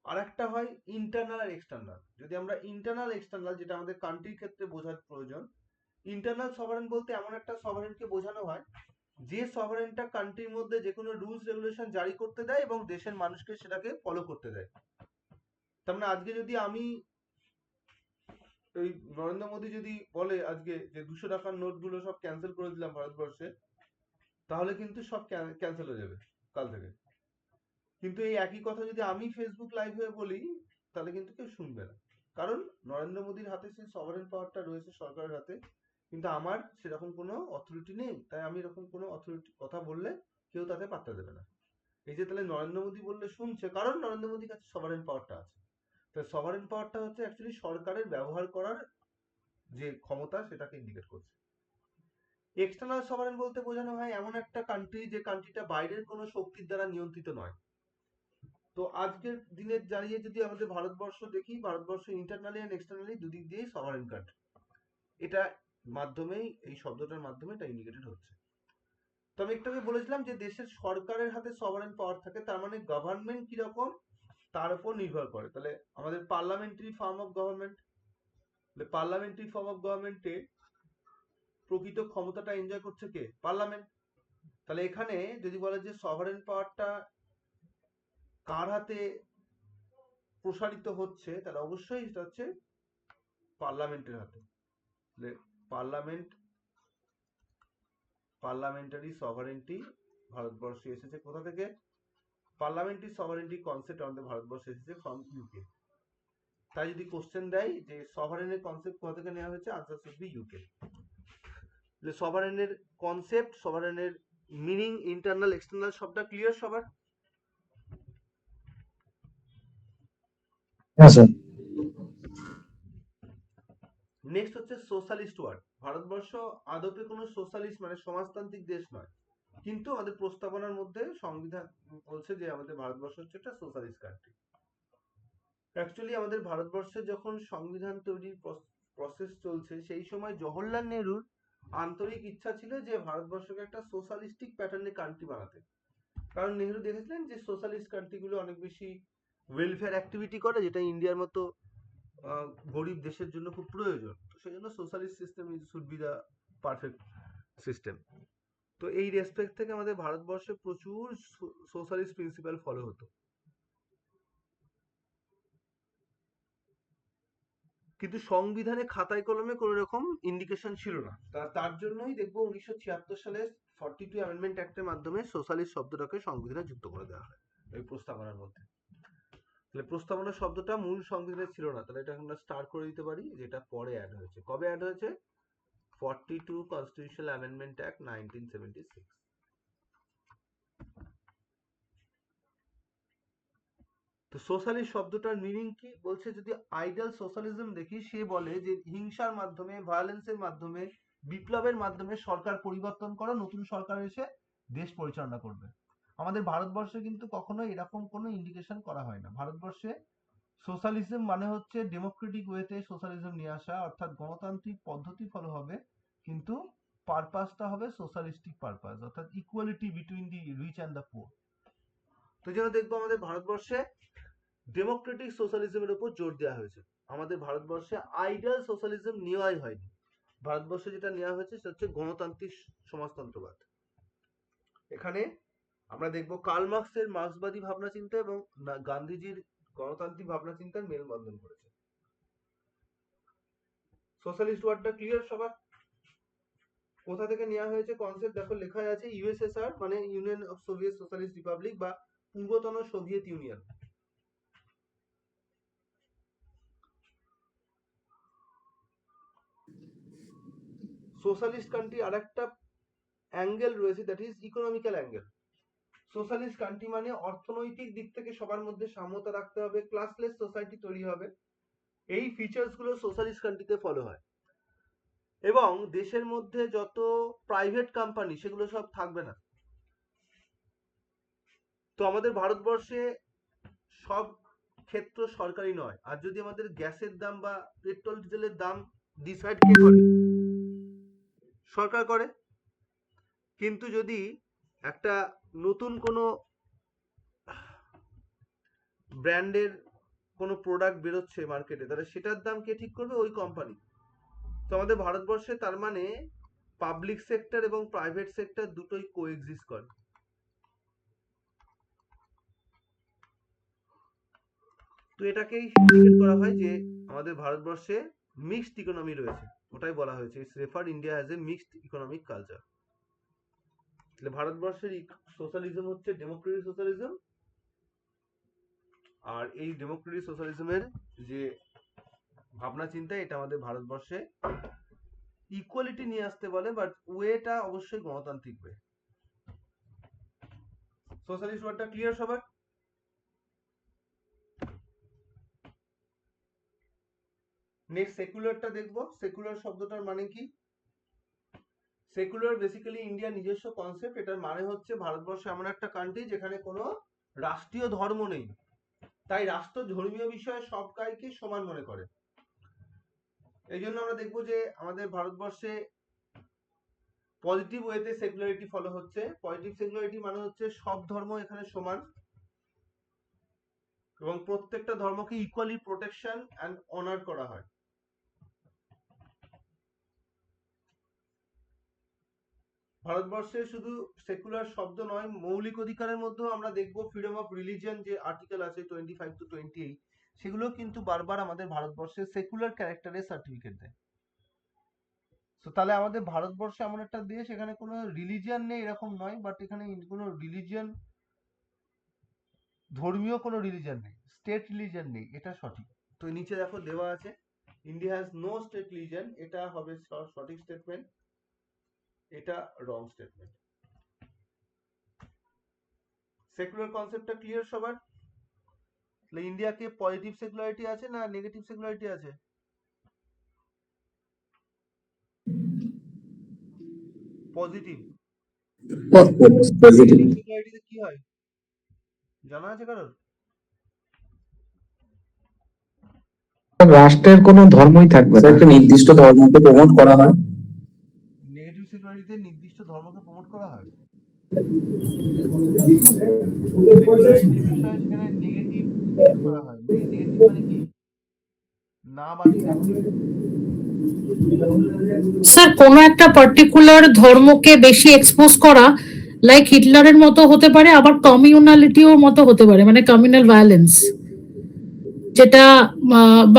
আর একটা হয় ইন্টারনাল আর এক্সটার্নাল। যদি আমরা ইন্টারনাল এক্সটার্নাল, যেটা আমাদের কান্ট্রির ক্ষেত্রে বোঝার প্রয়োজন, ইন্টারনাল সভারেন বলতে এমন একটা সভারেনকে বোঝানো হয় যে সভারেনটা কান্ট্রির মধ্যে যে কোনো রুলস রেগুলেশন জারি করতে দেয় এবং দেশের মানুষকে সেটাকে ফলো করতে দেয়। তার মানে আজকে যদি আমি ওই নরেন্দ্র মোদী যদি বলে আজকে যে 200 টাকার নোটগুলো সব ক্যান্সেল করে দিলাম ভারতবর্ষে, তাহলে কিন্তু সব ক্যান্সেল হয়ে যাবে কাল থেকে। কিন্তু এই একই কথা যদি আমি ফেসবুক লাইভ হয়ে বলি, তাহলে কিন্তু কেউ শুনবে না। কারণ নরেন্দ্র মোদীর হাতে সেই সভারেন পাওয়ারটা রয়েছে, সরকারের হাতে, কিন্তু আমার সেরকম কোনো অথরিটি নেই। তাই আমি এরকম কোনো অথরিটি কথা বললে কেউ তাতে পাত্তা দেবে না। এই যে তাহলে নরেন্দ্র মোদী বললে শুনছে, কারণ নরেন্দ্র মোদীর কাছে সভারেন পাওয়ারটা আছে। তাই সভারেন পাওয়ারটা হচ্ছে অ্যাকচুয়ালি সরকারের ব্যবহার করার যে ক্ষমতা, সেটাকে ইন্ডিকেট করছে। এক্সটার্নাল সভারেন বলতে বোঝানো হয় এমন একটা কান্ট্রি যে কান্ট্রিটা বাইরের কোনো শক্তির দ্বারা নিয়ন্ত্রিত নয়। তো আজকের দিনে দাঁড়িয়ে যদি আমাদের ভারতবর্ষ দেখি, ভারতবর্ষ ইন্টারনালি এন্ড এক্সটার্নালি দুদিক দিয়েই সভারেন কান্ট্রি। এটা মাধ্যমেই, এই শব্দটার মাধ্যমে এটা ইন্ডিকেটেড হচ্ছে। তো আমি একটু আগে বলেছিলাম যে দেশের সরকারের হাতে সভারেন পাওয়ার থাকে, তার মানে গভর্নমেন্ট কিরকম তার উপর নির্ভর করে। তাহলে আমাদের parliamentary form of government, parliamentary form of গভর্নমেন্টে প্রকৃত ক্ষমতাটা এনজয় করছে কে? পার্লামেন্ট। তাহলে এখানে যদি বলে যে সভারেন পাওয়ারটা কার হাতে প্রসারিত হচ্ছে, তাহলে অবশ্যই সেটা হচ্ছে পার্লামেন্টের হাতে। পার্লামেন্টারি সভারেন্টি ভারতবর্ষে এসেছে কোথা থেকে? পার্লামেন্টারি সভারেন্টি কনসেপ্ট আমাদের ভারতবর্ষে এসেছে ফ্রম ইউকে। তাই যদি কোশ্চেন দেয় যে সভারেনের কনসেপ্ট কোথা থেকে নেওয়া হয়েছে, আনসার শুড বি ইউকে। সভারেনের কনসেপ্ট, সভারেনের মিনিং, ইন্টারনাল এক্সটার্নাল সবটা ক্লিয়ার সবার? হ্যাঁ স্যার। নেক্সট হচ্ছে সোশ্যালিস্ট ওয়ার্ড। ভারতবর্ষ আদপে কোনো সোশ্যালিস্ট মানে সমাজতান্ত্রিক দেশ নয়, কিন্তু আমাদের প্রস্তাবনার মধ্যে সংবিধান বলছে যে আমাদের ভারতবর্ষ হচ্ছে একটা সোশ্যালিস্ট কান্ট্রি। অ্যাকচুয়ালি আমাদের ভারতবর্ষে যখন সংবিধান তৈরির প্রসেস চলছে, সেই সময় জওহরলাল নেহরুর আন্তরিক ইচ্ছা ছিল যে ভারতবর্ষকে একটা সোশ্যালিস্টিক প্যাটার্নের কান্ট্রি বানাতে। কারণ নেহরু দেখেছিলেন যে সোশ্যালিস্ট কান্ট্রিগুলো অনেক বেশি ওয়েলফেয়ার অ্যাক্টিভিটি করে, যেটা ইন্ডিয়ার মতো গরিব দেশের জন্য খুব প্রয়োজন। তো সেই জন্য socialist system should be the perfect system. তো এই রেসপেক্ট থেকে আমাদের ভারতবর্ষে প্রচুর সোশ্যালিস্ট প্রিন্সিপাল ফলো হতো। কিন্তু সংবিধানে খাতায় কলমে কোনো রকম ইন্ডিকেশন ছিল না। তার জন্যই দেখবো 1976 সালে 42 অ্যামেন্ডমেন্ট অ্যাক্টের মাধ্যমে সোশ্যালিস্ট শব্দটাকে সংবিধানে যুক্ত করে দেওয়া হয় এই প্রস্তাবনার মধ্যে। তাহলে প্রস্তাবনা শব্দটা মূল সংবিধানে ছিল না, তাহলে এটা আমরা স্টার করে দিতে পারি যেটা পরে অ্যাড হয়েছে। কবে অ্যাড হয়েছে? 42 কনস্টিটিউশনাল অ্যামেন্ডমেন্ট অ্যাক্ট 1976। তো সোশ্যালিস্ট শব্দটার মিনিং কি বলছে? যদি আইডিয়াল সোশ্যালিজম দেখি, সে বলে যে হিংসার মাধ্যমে, ভায়োলেন্সের মাধ্যমে, বিপ্লবের মাধ্যমে সরকার পরিবর্তন করা, নতুন সরকার এসে দেশ পরিচালনা করবে। আমাদের ভারতবর্ষে কিন্তু কখনোই এরকম কোনো ইন্ডিকেশন করা হয় না। ভারতবর্ষে সোশ্যালিজম মানে হচ্ছে ডেমোক্রেটিক ওয়েতে সোশ্যালিজম নিয়ে আসা, অর্থাৎ গণতান্ত্রিক পদ্ধতি ফলো হবে, কিন্তু পারপাসটা হবে সোশ্যালিস্টিক পারপাস, অর্থাৎ equality between the rich and the poor. তো যেন দেখবো আমাদের ভারতবর্ষে ডেমোক্রেটিক সোশ্যালিজমের উপর জোর দেওয়া হয়েছে। আমাদের ভারতবর্ষে আইডিয়াল সোশ্যালিজম নেওয়াই হয়নি। ভারতবর্ষে যেটা নেওয়া হয়েছে সেটা হচ্ছে গণতান্ত্রিক সমাজতন্ত্রবাদ। এখানে আমরা দেখবো কার্ল মার্কসের মার্ক্সবাদী ভাবনা চিন্তা এবং গান্ধীজির গণতান্ত্রিক ভাবনা চিন্তার মেলবন্ধন করেছে। সোশ্যালিস্ট ওয়ার্ডটা ক্লিয়ার সবার? কোথা থেকে নেওয়া হয়েছে কনসেপ্ট দেখো, লেখাই আছে ইউএসএসআর মানে union of Soviet socialist Republic বা পূর্বতন সোভিয়েত ইউনিয়ন। সোশ্যালিস্ট কান্ট্রি আর একটা অ্যাঙ্গেল রয়েছে, that is economical angle. Socialist country মানে অর্থনৈতিক দিক থেকে সবার মধ্যে সাম্যতা রাখতে হবে, ক্লাসলেস সোসাইটি তৈরি হবে। এই ফিচার্স গুলো সোশ্যালিস্ট কান্ট্রিতে ফলো হয়। এবং দেশের মধ্যে যত প্রাইভেট কোম্পানি সেগুলো সব থাকবে না। তো আমাদের ভারতবর্ষে সব ক্ষেত্র সরকারি নয়। আর যদি আমাদের গ্যাসের দাম বা পেট্রোল ডিজেলের দাম ডিসাইড কে করে? সরকার করে। কিন্তু যদি একটা নতুন কোনো ব্র্যান্ডের কোনো প্রোডাক্ট বেরোচ্ছে মার্কেটে, তাহলে সেটার দাম কে ঠিক করবে? ওই কোম্পানি। তো আমাদের ভারতবর্ষে তার মানে পাবলিক সেক্টর এবং প্রাইভেট সেক্টর দুটোই কোএক্সিস্ট করে। তো এটাকেই ইন্ডিকেট করা হয় যে আমাদের ভারতবর্ষে মিক্সড ইকোনমি রয়েছে, ওটাই বলা হয়েছে it's refer India has a mixed economic culture. তাহলে ভারতবর্ষের সোশ্যালিজম হচ্ছে ডেমোক্রেটিক সোশ্যালিজম, আর এই ডেমোক্রেটিক সোশ্যালিজমের যে ভাবনা চিন্তা, এটা আমাদের ভারতবর্ষে ইকুয়ালিটি নিয়ে আসতে বলে, বাট ওয়েটা অবশ্যই গণতান্ত্রিক ওয়ে। সোশ্যালিস্ট ওয়ার্ডটা ক্লিয়ার সবার? নেক্সট সেকুলারটা দেখবো। সেকুলার শব্দটার মানে কি? সেকুলার বেসিক্যালি ইন্ডিয়ার নিজস্ব কনসেপ্ট। এটার মানে হচ্ছে ভারতবর্ষ এমন একটা কান্ট্রি যেখানে কোনো রাষ্ট্রীয় ধর্ম নেই, তাই রাষ্ট্র ধর্মীয় বিষয়ে সব কাজকে সমান মনে করে। এই জন্য আমরা দেখবো যে আমাদের ভারতবর্ষে পজিটিভ ওয়েতে সেকুলারিটি ফলো হচ্ছে। পজিটিভ সেকুলারিটি মানে হচ্ছে সব ধর্ম এখানে সমান এবং প্রত্যেকটা ধর্মকে ইকুয়ালি প্রোটেকশন অ্যান্ড অনার করা হয়। ভারতবর্ষে শুধু সেকুলার শব্দ নয়, মৌলিক অধিকারের মধ্যেও আমরা দেখবো ফ্রিডম অফ রিলিজিয়ন যে আর্টিকেল আছে 25 to 28, সেগুলো কিন্তু বারবার আমাদের ভারতবর্ষে সেকুলার ক্যারেক্টারের সার্টিফিকেট দেয়। তো তাহলে আমাদের ভারতবর্ষ এমন একটা দেশ, এখানে কোনো রিলিজিয়ন নেই এরকম নয়, বাট এখানে কোনো রিলিজিয়ন, ধর্মীয় কোনো রিলিজিয়ন নেই, স্টেট রিলিজিয়ন নেই, এটা সঠিক। তো নিচে দেখো দেওয়া আছে India has no state religion, এটা হবে সঠিক স্টেটমেন্ট, এটা রং স্টেটমেন্ট। সেকুলার কনসেপ্টটা ক্লিয়ার সবার? তাহলে ইন্ডিয়াকে পজিটিভ সেকুলারিটি আছে না নেগেটিভ সেকুলারিটি আছে? পজিটিভ। পজিটিভ। নেগেটিভ সেকুলারিটিতে কি হয় জানা আছে কারোর? রাষ্ট্রের কোনো ধর্মই থাকবে না, একটা নির্দিষ্ট ধর্মকে প্রমোট করা হয়। নেগেটিভ সেকুলারিটিতে নির্দিষ্ট ধর্মকে প্রমোট করা হয়। সেকুলারিটির বিষয়ে সেখানে নেগেটিভ ইউজ করা হয়। নেগেটিভ মানে কি? না বাজি দেওয়া। স্যার কোনো একটা পার্টিকুলার ধর্মকে বেশি এক্সপোজ করা, লাইক হিটলারের মতো হতে পারে, আবার কমিউনালিটিও মতো হতে পারে, মানে কমিউনাল ভায়োলেন্স, যেটা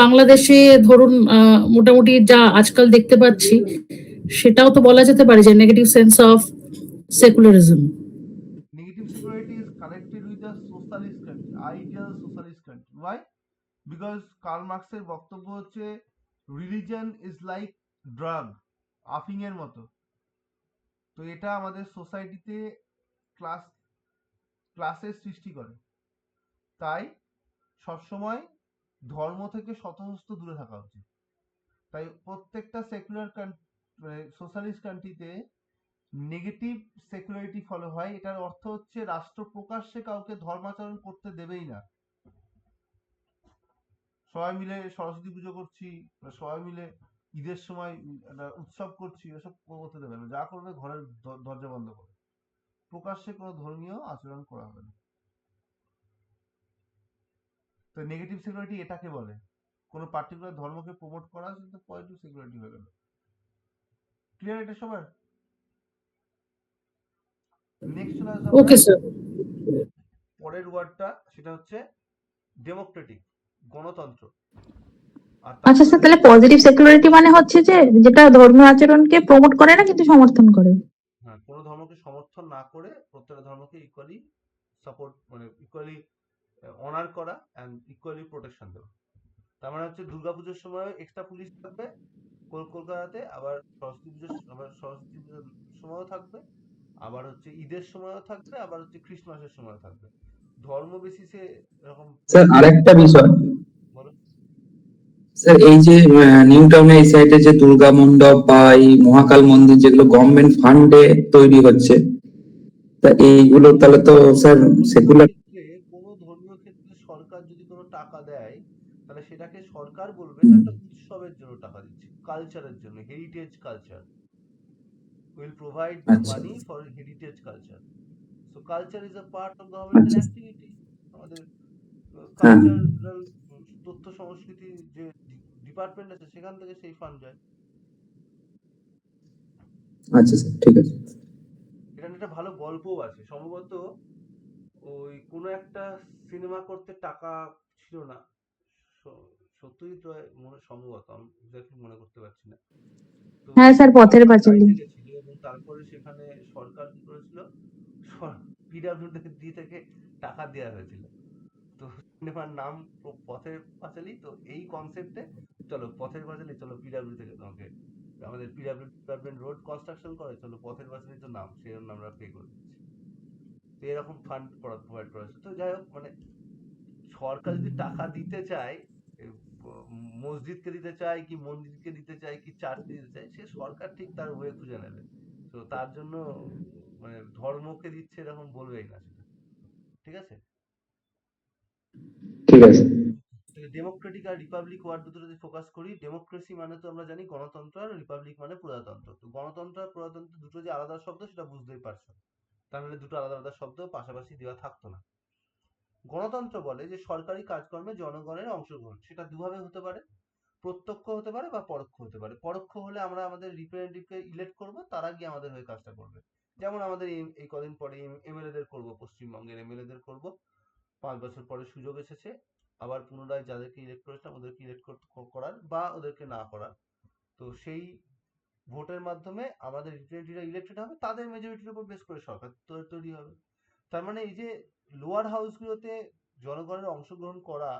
বাংলাদেশে ধরুন মোটামুটি যা আজকাল দেখতে পাচ্ছি, সেটাও তো বলা যেতে পারে যে negative sense of secularism. Negative secularity is connected with the socialist country, ideal socialist country. Why? Because Karl মার্কসের বক্তব্য হচ্ছে রিলিজন ইজ লাইক ড্রাগ, আফিং এর মতো। তো এটা আমাদের সোসাইটিতে ক্লাসের সৃষ্টি করে, তাই সবসময় ধর্ম থেকে শতহস্ত দূরে থাকা উচিত। তাই প্রত্যেকটা সেকুলার সোশ্যালিস্ট কান্ট্রিতে নেগেটিভ সেকুলারিটি ফলো হয়। এটার অর্থ হচ্ছে রাষ্ট্র প্রকাশ্যে কাউকে ধর্মাচরণ করতে দেবেই না। সবাই মিলে সরস্বতী পুজো করছি, সবাই মিলে ঈদের সময় একটা উৎসব করছি, এসব করতে দেবে না। যা করবে ঘরের দরজা বন্ধ করে, প্রকাশ্যে কোনো ধর্মীয় আচরণ করা হবে না। তো নেগেটিভ সিকিউরিটি এটাকে বলে, কোনো পার্টিকুলার ধর্মকে প্রমোট করা, সেটা পজিটিভ সিকিউরিটি হয়ে গেল। ক্লিয়ার এটা সবার? নেক্সট চলে আসবো ওকে স্যার। পরের ওয়ার্ডটা, সেটা হচ্ছে ডেমোক্রেটিক, গণতন্ত্র। আচ্ছা স্যার, তাহলে পজিটিভ সেকুলারিটি মানে হচ্ছে যে যেটা ধর্মীয় আচরণকে প্রমোট করে না কিন্তু সমর্থন করে। হ্যাঁ, কোনো ধর্মকে সমর্থন না করে প্রত্যেকটা ধর্মকে ইকুয়ালি সাপোর্ট, মানে ইকুয়ালি অনার করা অ্যান্ড ইকুয়ালি প্রোটেকশন দেওয়া। তার মানে হচ্ছে দুর্গাপুজোর সময় এক্সট্রা পুলিশ থাকবে কলকাতাতে, আবার সরস্বতী পুজোর সময়ও থাকবে, আবার হচ্ছে ঈদের সময়ও থাকবে, আবার হচ্ছে ক্রিসমাসের সময় থাকবে। ধর্ম বেসিসে এরকম। স্যার আরেকটা বিষয়, বলো। স্যার এই যে নিউ টাউনে এই সাইডে যে দুর্গা মণ্ডপ বা এই মহাকাল মন্দির যেগুলো গভর্নমেন্ট ফান্ডে তৈরি হচ্ছে, তা এইগুলো তাহলে তো স্যার সেকুলার। কোনো ধর্মীয় ক্ষেত্রে সরকার যদি কোনো টাকা দেয়, তাহলে সেটাকে সরকার বলবে এটা একটা উৎসবের জন্য টাকা দিচ্ছে, কালচারের জন্য, হেরিটেজ কালচার। will provide আচ্ছা money for heritage culture. So culture is a part of governmental আচ্ছা activity. আমাদের হ্যাঁ কালচারাল তথ্য সংস্কৃতি যে ডিপার্টমেন্ট আছে সেখান থেকে সেই ফান্ড যায়। আচ্ছা স্যার ঠিক আছে। এটা নিয়ে একটা ভালো গল্পও আছে, সম্ভবত ওই কোনো একটা সিনেমা করতে টাকা ছিল না, সত্যজিৎ রায় সম্ভবত, আমি এক্স্যাক্টলি মনে করতে পারছি না। তো হ্যাঁ স্যার, পথের সরকার পাঁচালী। চাইতে গেছিল এবং তারপরে সেখানে সরকার কি করেছিল, পিডব্লিউডি থেকে টাকা দেওয়া হয়েছিল। তো সিনেমার নাম পথের পাঁচালী। তো এই কনসেপ্টে চলো পথের পাঁচালী, চলো পিডব্লিউ থেকে তোমাকে, আমাদের পিডব্লিউ ডিপার্টমেন্ট রোড কনস্ট্রাকশন করে, চলো পথের পাঁচালী তো নাম, সেই জন্য আমরা পে করে দিচ্ছি। তো এরকম ফান্ড প্রোভাইড করা হচ্ছে। তো যাই হোক, মানে সরকার যদি টাকা দিতে চায়, এ, মসজিদকে দিতে চায় কি মন্দিরকে দিতে চায় কি চার্চকে দিতে চায়, সে সরকার ঠিক তার ওয়ে খুঁজে নেবে। তো তার জন্য মানে ধর্মকে দিচ্ছে এরকম বলবেই না সেটা, ঠিক আছে। ঠিক আছে ডেমোক্রেটিক আর রিপাবলিক ওয়ার্ড দুটো যদি ফোকাস করি, ডেমোক্রেসি মানে তো আমরা জানি গণতন্ত্র, আর রিপাবলিক মানে প্রজাতন্ত্র। তো গণতন্ত্র আর প্রজাতন্ত্র দুটো যে আলাদা শব্দ সেটা বুঝতেই পারছো, তাহলে দুটো আলাদা আলাদা শব্দ পাশাপাশি দেওয়া থাকতো না। গণতন্ত্র বলে যে সরকারি কাজকর্মে জনগণের অংশগ্রহণ, সেটা দুভাবে হতে পারে, প্রত্যক্ষ হতে পারে বা পরোক্ষ হতে পারে। পরোক্ষ হলে আমরা আমাদের রিপ্রেজেন্টেটিভকে ইলেক্ট করব, তারা গিয়ে আমাদের হয়ে কাজটা করবে। যেমন আমাদের এই কদিন পরে এমএলএ দের করবো, পশ্চিমবঙ্গের এমএলএ দের করবো, 5 বছর পরে সুযোগ এসেছে আবার পুনরায় যাদেরকে ইলেক্ট করেছিলাম ওদেরকে ইলেক্ট করার বা ওদেরকে না করার। তো সেই ভোটের মাধ্যমে আমাদের রিপ্রেজেন্টেটিভরা ইলেক্টেড হবে, তাদের মেজরিটির উপর বেস করে সরকার তৈরি হবে। তার মানে এই যে লোয়ার হাউসগুলোতে জনগণের অংশগ্রহণ করা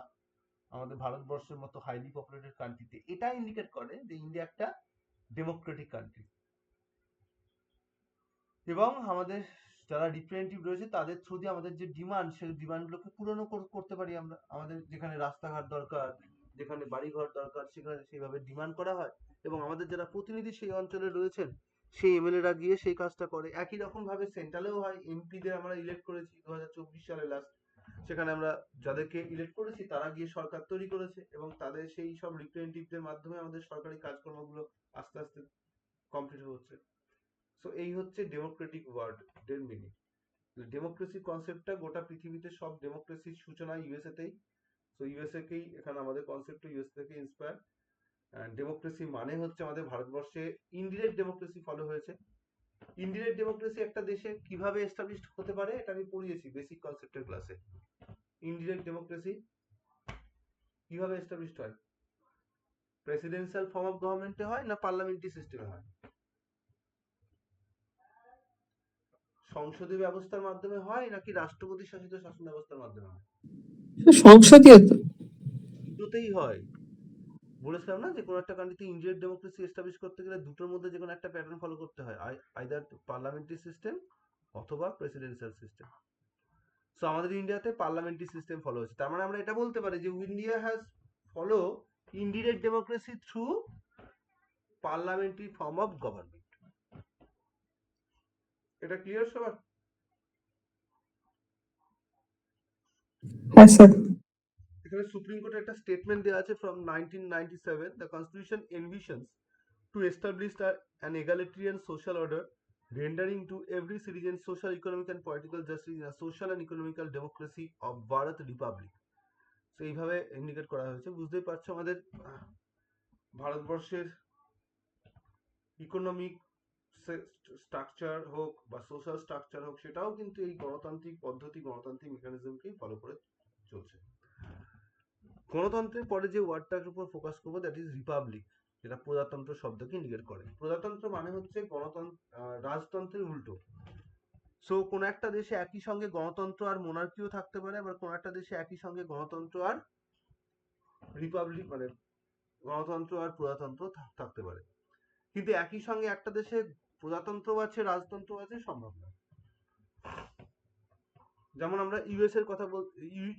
আমাদের ভারতবর্ষের মতো হাইলি পপুলেটেড কান্ট্রিতে, এটা ইন্ডিকেট করে যে ইন্ডিয়া একটা ডেমোক্রেটিক কান্ট্রি। এবং আমাদের যারা রিপ্রেজেন্টেটিভ রয়েছে তাদের থ্রু দিয়ে আমাদের যে ডিমান্ড, সেই ডিমান্ডগুলোকে পূরণ করতে পারি আমরা। আমাদের যেখানে রাস্তাঘাট দরকার, যেখানে বাড়িঘর দরকার, সেখানে সেইভাবে ডিমান্ড করা হয় এবং আমাদের যারা প্রতিনিধি সেই অঞ্চলে রয়েছেন সেই এমএলএরা গিয়ে সেই কাজটা করে। একই রকম ভাবে সেন্ট্রালেও হয়, এমপিদের আমরা ইলেক্ট করেছি 2024 সালে লাস্ট, সেখানে আমরা যাদেরকে ইলেক্ট করেছি তারা গিয়ে সরকার তৈরি করেছে এবং তাদের সেই সব রিপ্রেজেন্টেটিভদের মাধ্যমে আমাদের সরকারি কাজকর্মগুলো আস্তে আস্তে কমপ্লিট হচ্ছে। সো এই হচ্ছে ডেমোক্রেটিক ওয়ার্ড এর মিনিং। ডেমোক্রেসি কনসেপ্টটা গোটা পৃথিবীতে সব ডেমোক্রেসির সূচনা ইউএসএ তেই। সো ইউএসএ কেই এখানে আমাদের কনসেপ্ট ইউএসএ থেকে ইন্সপায়ার। ডেমোক্রেসি মানে হচ্ছে আমাদের ভারতবর্ষে ইনডিরেক্ট ডেমোক্রেসি ফলো হয়েছে। ইনডিরেক্ট ডেমোক্রেসি একটা দেশে কিভাবে এস্টাবলিশড হতে পারে এটা আমি পড়িয়েছি বেসিক কনসেপ্টের ক্লাসে। ইনডিরেক্ট ডেমোক্রেসি কিভাবে এস্টাবলিশড হয়, প্রেসিডেন্সিয়াল ফর্ম অফ গভর্নমেন্টে হয় না পার্লামেন্টারি সিস্টেমে হয়, সংসদীয় ব্যবস্থার মাধ্যমে হয় নাকি রাষ্ট্রপতি শাসিত শাসন ব্যবস্থার মাধ্যমে হয়? সংসদীয় তো। দুটোতেই হয়। বলেছিলাম না যে কোনো একটা কান্ট্রিতে ইনডিরেক্ট ডেমোক্রেসি এস্টাবলিশ করতে গেলে দুটোর মধ্যে যে কোনো একটা প্যাটার্ন ফলো করতে হয়, আইদার পার্লামেন্টারি সিস্টেম অথবা প্রেসিডেন্সিয়াল সিস্টেম। সো আমাদের ইন্ডিয়াতে পার্লামেন্টারি সিস্টেম ফলো হচ্ছে। তার মানে আমরা এটা বলতে পারি যে India has follow indirect democracy through parliamentary form of government. এটা ক্লিয়ার সবার? হ্যাঁ স্যার। এখানে সুপ্রিম কোর্টের একটা স্টেটমেন্ট দেওয়া আছে from 1997, the constitution envisions to establish an egalitarian social order, rendering to every citizen social, economic and political justice in a social and economical democracy of Bharat Republic. তো এইভাবে indicate করা হয়েছে। বুঝতেই পারছো আমাদের ভারতবর্ষের ইকোনমিক স্ট্রাকচার হোক বা সোশ্যাল স্ট্রাকচার হোক, সেটাও কিন্তু এই গণতান্ত্রিক পদ্ধতি, গণতান্ত্রিক মেকানিজমকেই ফলো করে চলছে। গণতন্ত্রের পরে যে ওয়ার্ডটার উপর ফোকাস করবো দ্যাট ইজ রিপাবলিক, যেটা প্রজাতন্ত্র শব্দকে ইন্ডিকেট করে। প্রজাতন্ত্র মানে হচ্ছে রাজতন্ত্রের উল্টো। সো কোন একটা দেশে একই সঙ্গে গণতন্ত্র আর মোনার্কিও থাকতে পারে, আবার কোন একটা দেশে একই সঙ্গে গণতন্ত্র আর রিপাবলিক মানে গণতন্ত্র আর প্রজাতন্ত্র থাকতে পারে। কিন্তু একই সঙ্গে একটা দেশে প্রজাতন্ত্র আছে রাজতন্ত্র আছে সম্ভব না। যেমন আমরা ইউএস এর কথা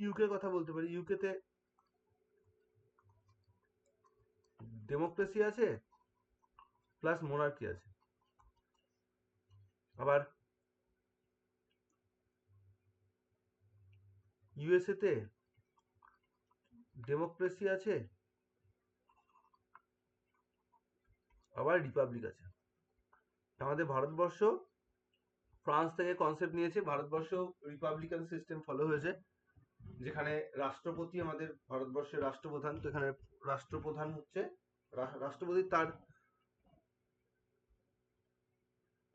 ইউকে কথা বলতে পারি। ইউকে তে ডেমোক্রেসি আছে প্লাস মোনার্কি আছে। আবার ইউএসএ তে ডেমোক্রেসি আছে আবার রিপাবলিক আছে। আমাদের ভারতবর্ষ ফ্রান্স থেকে কনসেপ্ট নিয়েছে, ভারতবর্ষ রিপাবলিকান সিস্টেম ফলো হয়েছে, যেখানে রাষ্ট্রপতি আমাদের ভারতবর্ষের রাষ্ট্রপ্রধান। তো এখানে রাষ্ট্রপ্রধান হচ্ছে রাষ্ট্রপতি,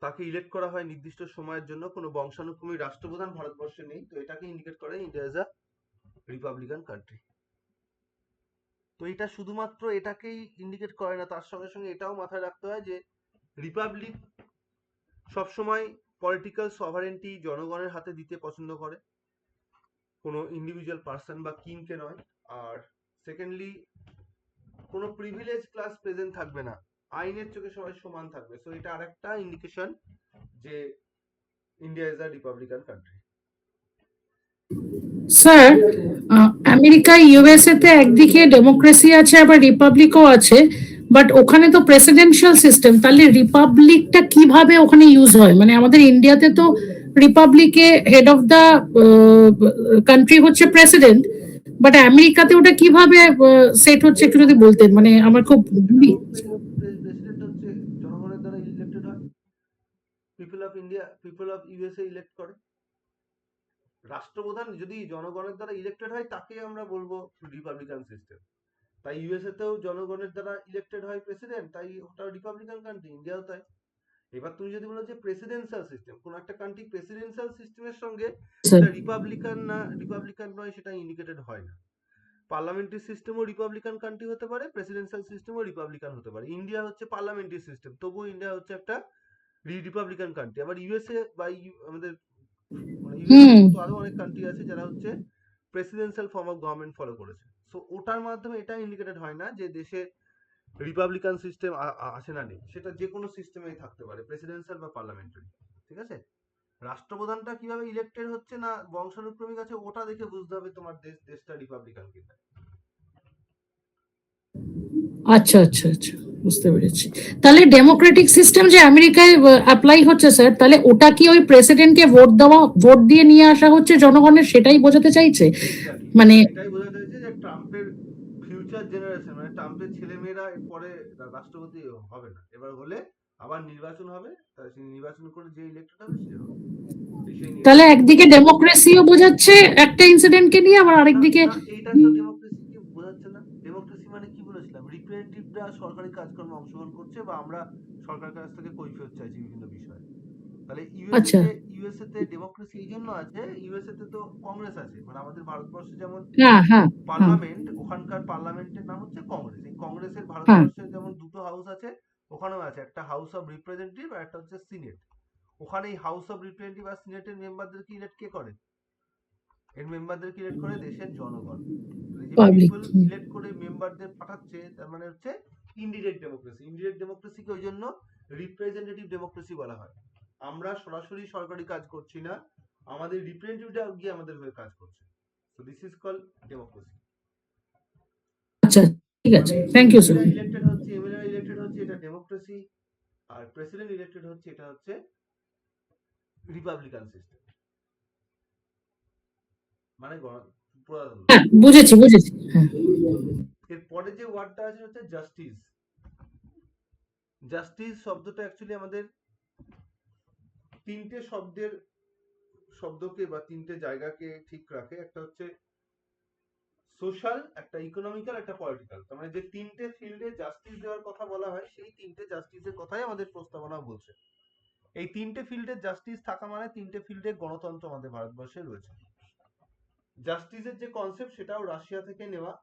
তাকে ইলেক্ট করা হয় নির্দিষ্ট সময়ের জন্য। কোনো বংশানুক্রমিক রাষ্ট্রপ্রধান ভারতবর্ষে নেই, তো এটাকে ইন্ডিকেট করে India is a Republican country. তো এটা শুধুমাত্র এটাকেই ইন্ডিকেট করে না, তার সঙ্গে সঙ্গে এটাও মাথায় রাখতে হয় যে রিপাবলিক সবসময় পলিটিক্যাল সভারেন্টি জনগণের হাতে দিতে পছন্দ করে, কোনো ইন্ডিভিজুয়াল পার্সন বা কিংকে নয়। আর সেকেন্ডলি কোনো প্রিভিলেজ ক্লাস প্রেজেন্ট থাকবে না, আইনের চোখে সবাই সমান থাকবে। সো এটা আরেকটা ইন্ডিকেশন যে India is a Republican country. Sir, America USA তে একদিকে ডেমোক্রেসি আছে আবার রিপাবলিকও আছে, বাট ওখানে তো প্রেসিডেন্সিয়াল সিস্টেম, তাহলে রিপাবলিকটা কিভাবে ওখানে ইউজ হয়? মানে আমাদের ইন্ডিয়াতে তো রিপাবলিকে হেড অফ দা কান্ট্রি হচ্ছে প্রেসিডেন্ট, বাট আমেরিকাতে ওটা কিভাবে সেট হচ্ছে একটু যদি বলতেন, মানে আমার খুব প্রেসিডেন্ট হচ্ছে জনগণের দ্বারা ইলেক্টেড হয়, people of India, people of USA elect করে। রাষ্ট্রপ্রধান যদি জনগণের দ্বারা ইলেক্টেড হয় তাকে আমরা বলবো রিপাবলিকান সিস্টেম। তাই ইউএসএ তেও জনগণের দ্বারা ইলেক্টেড হয় প্রেসিডেন্ট, তাই ওটা রিপাবলিকান কান্ট্রি, ইন্ডিয়াও তাই। এবার তুমি যদি বলো যে প্রেসিডেন্সিয়াল সিস্টেম, কোন একটা কান্ট্রি প্রেসিডেন্সিয়াল সিস্টেমের সঙ্গে সেটা রিপাবলিকান না রিপাবলিকান নয় সেটা ইন্ডিকেটেড হয় না। পার্লামেন্টারি সিস্টেমও রিপাবলিকান কান্ট্রি হতে পারে, প্রেসিডেন্সিয়াল সিস্টেমও রিপাবলিকান হতে পারে। ইন্ডিয়া হচ্ছে পার্লামেন্টারি সিস্টেম, তবুও ইন্ডিয়া হচ্ছে একটা রিপাবলিকান কান্ট্রি। আবার ইউএসএ বা আমাদের মানে ইউএসএ তো আরো অনেক কান্ট্রি আছে যারা হচ্ছে presidential form of government follow করেছে। সো ওটার মাধ্যমে এটা ইন্ডিকেটেড হয় না যে দেশে রিপাবলিকান সিস্টেম আছে না নেই, সেটা যে কোনো সিস্টেমেই থাকতে পারে, প্রেসিডেন্সিয়াল বা পার্লামেন্টারি। ঠিক আছে, রাষ্ট্রপ্রধানটা কিভাবে ইলেক্টেড হচ্ছে না বংশানুক্রমিক আছে ওটা দেখে বুঝতে হবে তোমার দেশটা রিপাবলিকান কিনা। আচ্ছা আচ্ছা আচ্ছা, বুঝতে পেরেছি। তাহলে ডেমোক্রেটিক সিস্টেম যে আমেরিকায় অ্যাপ্লাই হচ্ছে স্যার, তাহলে ওটা কি ওই প্রেসিডেন্টকে ভোট দিয়ে নিয়ে আসা হচ্ছে জনগণের, সেটাই বোঝাতে চাইছে? মানে এটাই বোঝাতে চাইছে যে ট্রাম্পের ফিউচার জেনারেশন মানে ট্রাম্পের ছেলেমেয়েরা পরে রাষ্ট্রপতি হবে না, এবার হলে আবার নির্বাচন হবে, সেই নির্বাচন করে যে ইলেক্টেড হবে সে হবে। তাহলে একদিকে ডেমোক্রেসিও বোঝাচ্ছে একটা ইনসিডেন্টকে নিয়ে, আবার আরেকদিকে এইটা তো ডেমোক্রেসিকে বোঝাচ্ছে না। ডেমোক্রেসি মানে কি বলেছিলাম, রিপ্রেজেন্টেটিভরা সরকারি কাজকর্মে অংশগ্রহণ করছে বা আমরা সরকারের কাছ থেকে কৈফিয়ত চাইছি বিভিন্ন বিষয়ে। তাহলে ইউএসএ তে ডেমোক্রেসি এই জন্য আছে, ইউএসএ তে তো কংগ্রেস আছে, মানে আমাদের ভারতবর্ষে যেমন পার্লামেন্ট, ওখানকার পার্লামেন্টের নাম হচ্ছে কংগ্রেস। এই কংগ্রেসের ভারতবর্ষে যেমন দুটো হাউস আছে, ওখানেও আছে, একটা হাউস অফ রিপ্রেজেন্টেটিভ আর একটা হচ্ছে সিনেট। ওখানে এই হাউস অফ রিপ্রেজেন্টেটিভ আর সিনেটের মেম্বারদেরকে ইলেক্ট কে করে? এর মেম্বারদেরকে ইলেক্ট করে দেশের জনগণ। যে পিপল ইলেক্ট করে মেম্বারদের পাঠাচ্ছে, তার মানে হচ্ছে ইনডিরেক্ট ডেমোক্রেসি। ইনডিরেক্ট ডেমোক্রেসিকে ওই জন্য রিপ্রেজেন্টেটিভ ডেমোক্রেসি বলা হয়। আমরা সরাসরি সরকারি কাজ করছি না, আমাদের রিপ্রেজেন্টেটিভরা গিয়ে আমাদের হয়ে কাজ করছে। So this is called democracy. আচ্ছা, ঠিক আছে, থ্যাংক ইউ স্যার। ইলেক্টেড হচ্ছে, এমএলএ ইলেক্টেড হচ্ছে, এটা ডেমোক্রেসি। আর প্রেসিডেন্ট ইলেক্টেড হচ্ছে, এটা হচ্ছে রিপাবলিকান সিস্টেম, মানে বুঝেছি বুঝেছি। এরপরে যে ওয়ার্ডটা আছে হচ্ছে জাস্টিস। জাস্টিস শব্দটা অ্যাকচুয়ালি আমাদের তিনটে শব্দকে বা তিনটে জায়গাকে ঠিক রাখে। একটা হচ্ছে সোশ্যাল, একটা ইকোনমিক্যাল, একটা পলিটিক্যাল। তার মানে যে তিনটে ফিল্ডে জাস্টিস দেওয়ার কথা বলা হয়, সেই তিনটে জাস্টিসের কথাই আমাদের প্রস্তাবনা বলছে। এই তিনটে ফিল্ডে জাস্টিস থাকা মানে তিনটে ফিল্ডে গণতন্ত্র আমাদের ভারতবর্ষে রয়েছে। জাস্টিসের যে কনসেপ্ট সেটাও রাশিয়া থেকে নেওয়া,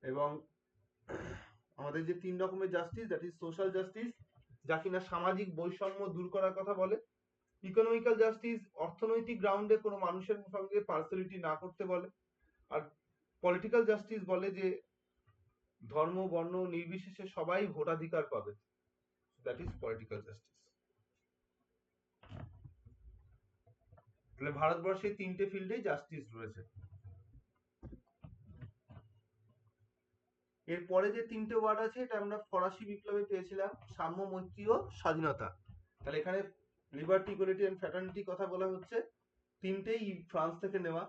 এবং আমাদের যে তিন রকমের justice, that is social justice, যা কিনা সামাজিক বৈষম্য দূর করার কথা বলে। ইকোনমিক্যাল জাস্টিস অর্থনৈতিক গ্রাউন্ডে কোনো মানুষের সঙ্গে পার্সিয়ালিটি না করতে বলে। আর পলিটিক্যাল জাস্টিস বলে যে ধর্ম বর্ণ নির্বিশেষে সবাই ভোটাধিকার পাবে, দ্যাট ইজ পলিটিক্যাল জাস্টিস। তাহলে ভারতবর্ষে তিনটে ফিল্ডে জাস্টিস রয়েছে। এরপরে যে তিনটে ওয়ার্ড আছে, এটা আমরা ফরাসি বিপ্লবে পেয়েছিলাম, সাম্য, মৈত্রী ও স্বাধীনতা। তাহলে এখানে লিবার্টি, ইকুয়ালিটি এন্ড ফ্র্যাটার্নিটি কথা বলা হচ্ছে, তিনটেই ফ্রান্স থেকে নেওয়া,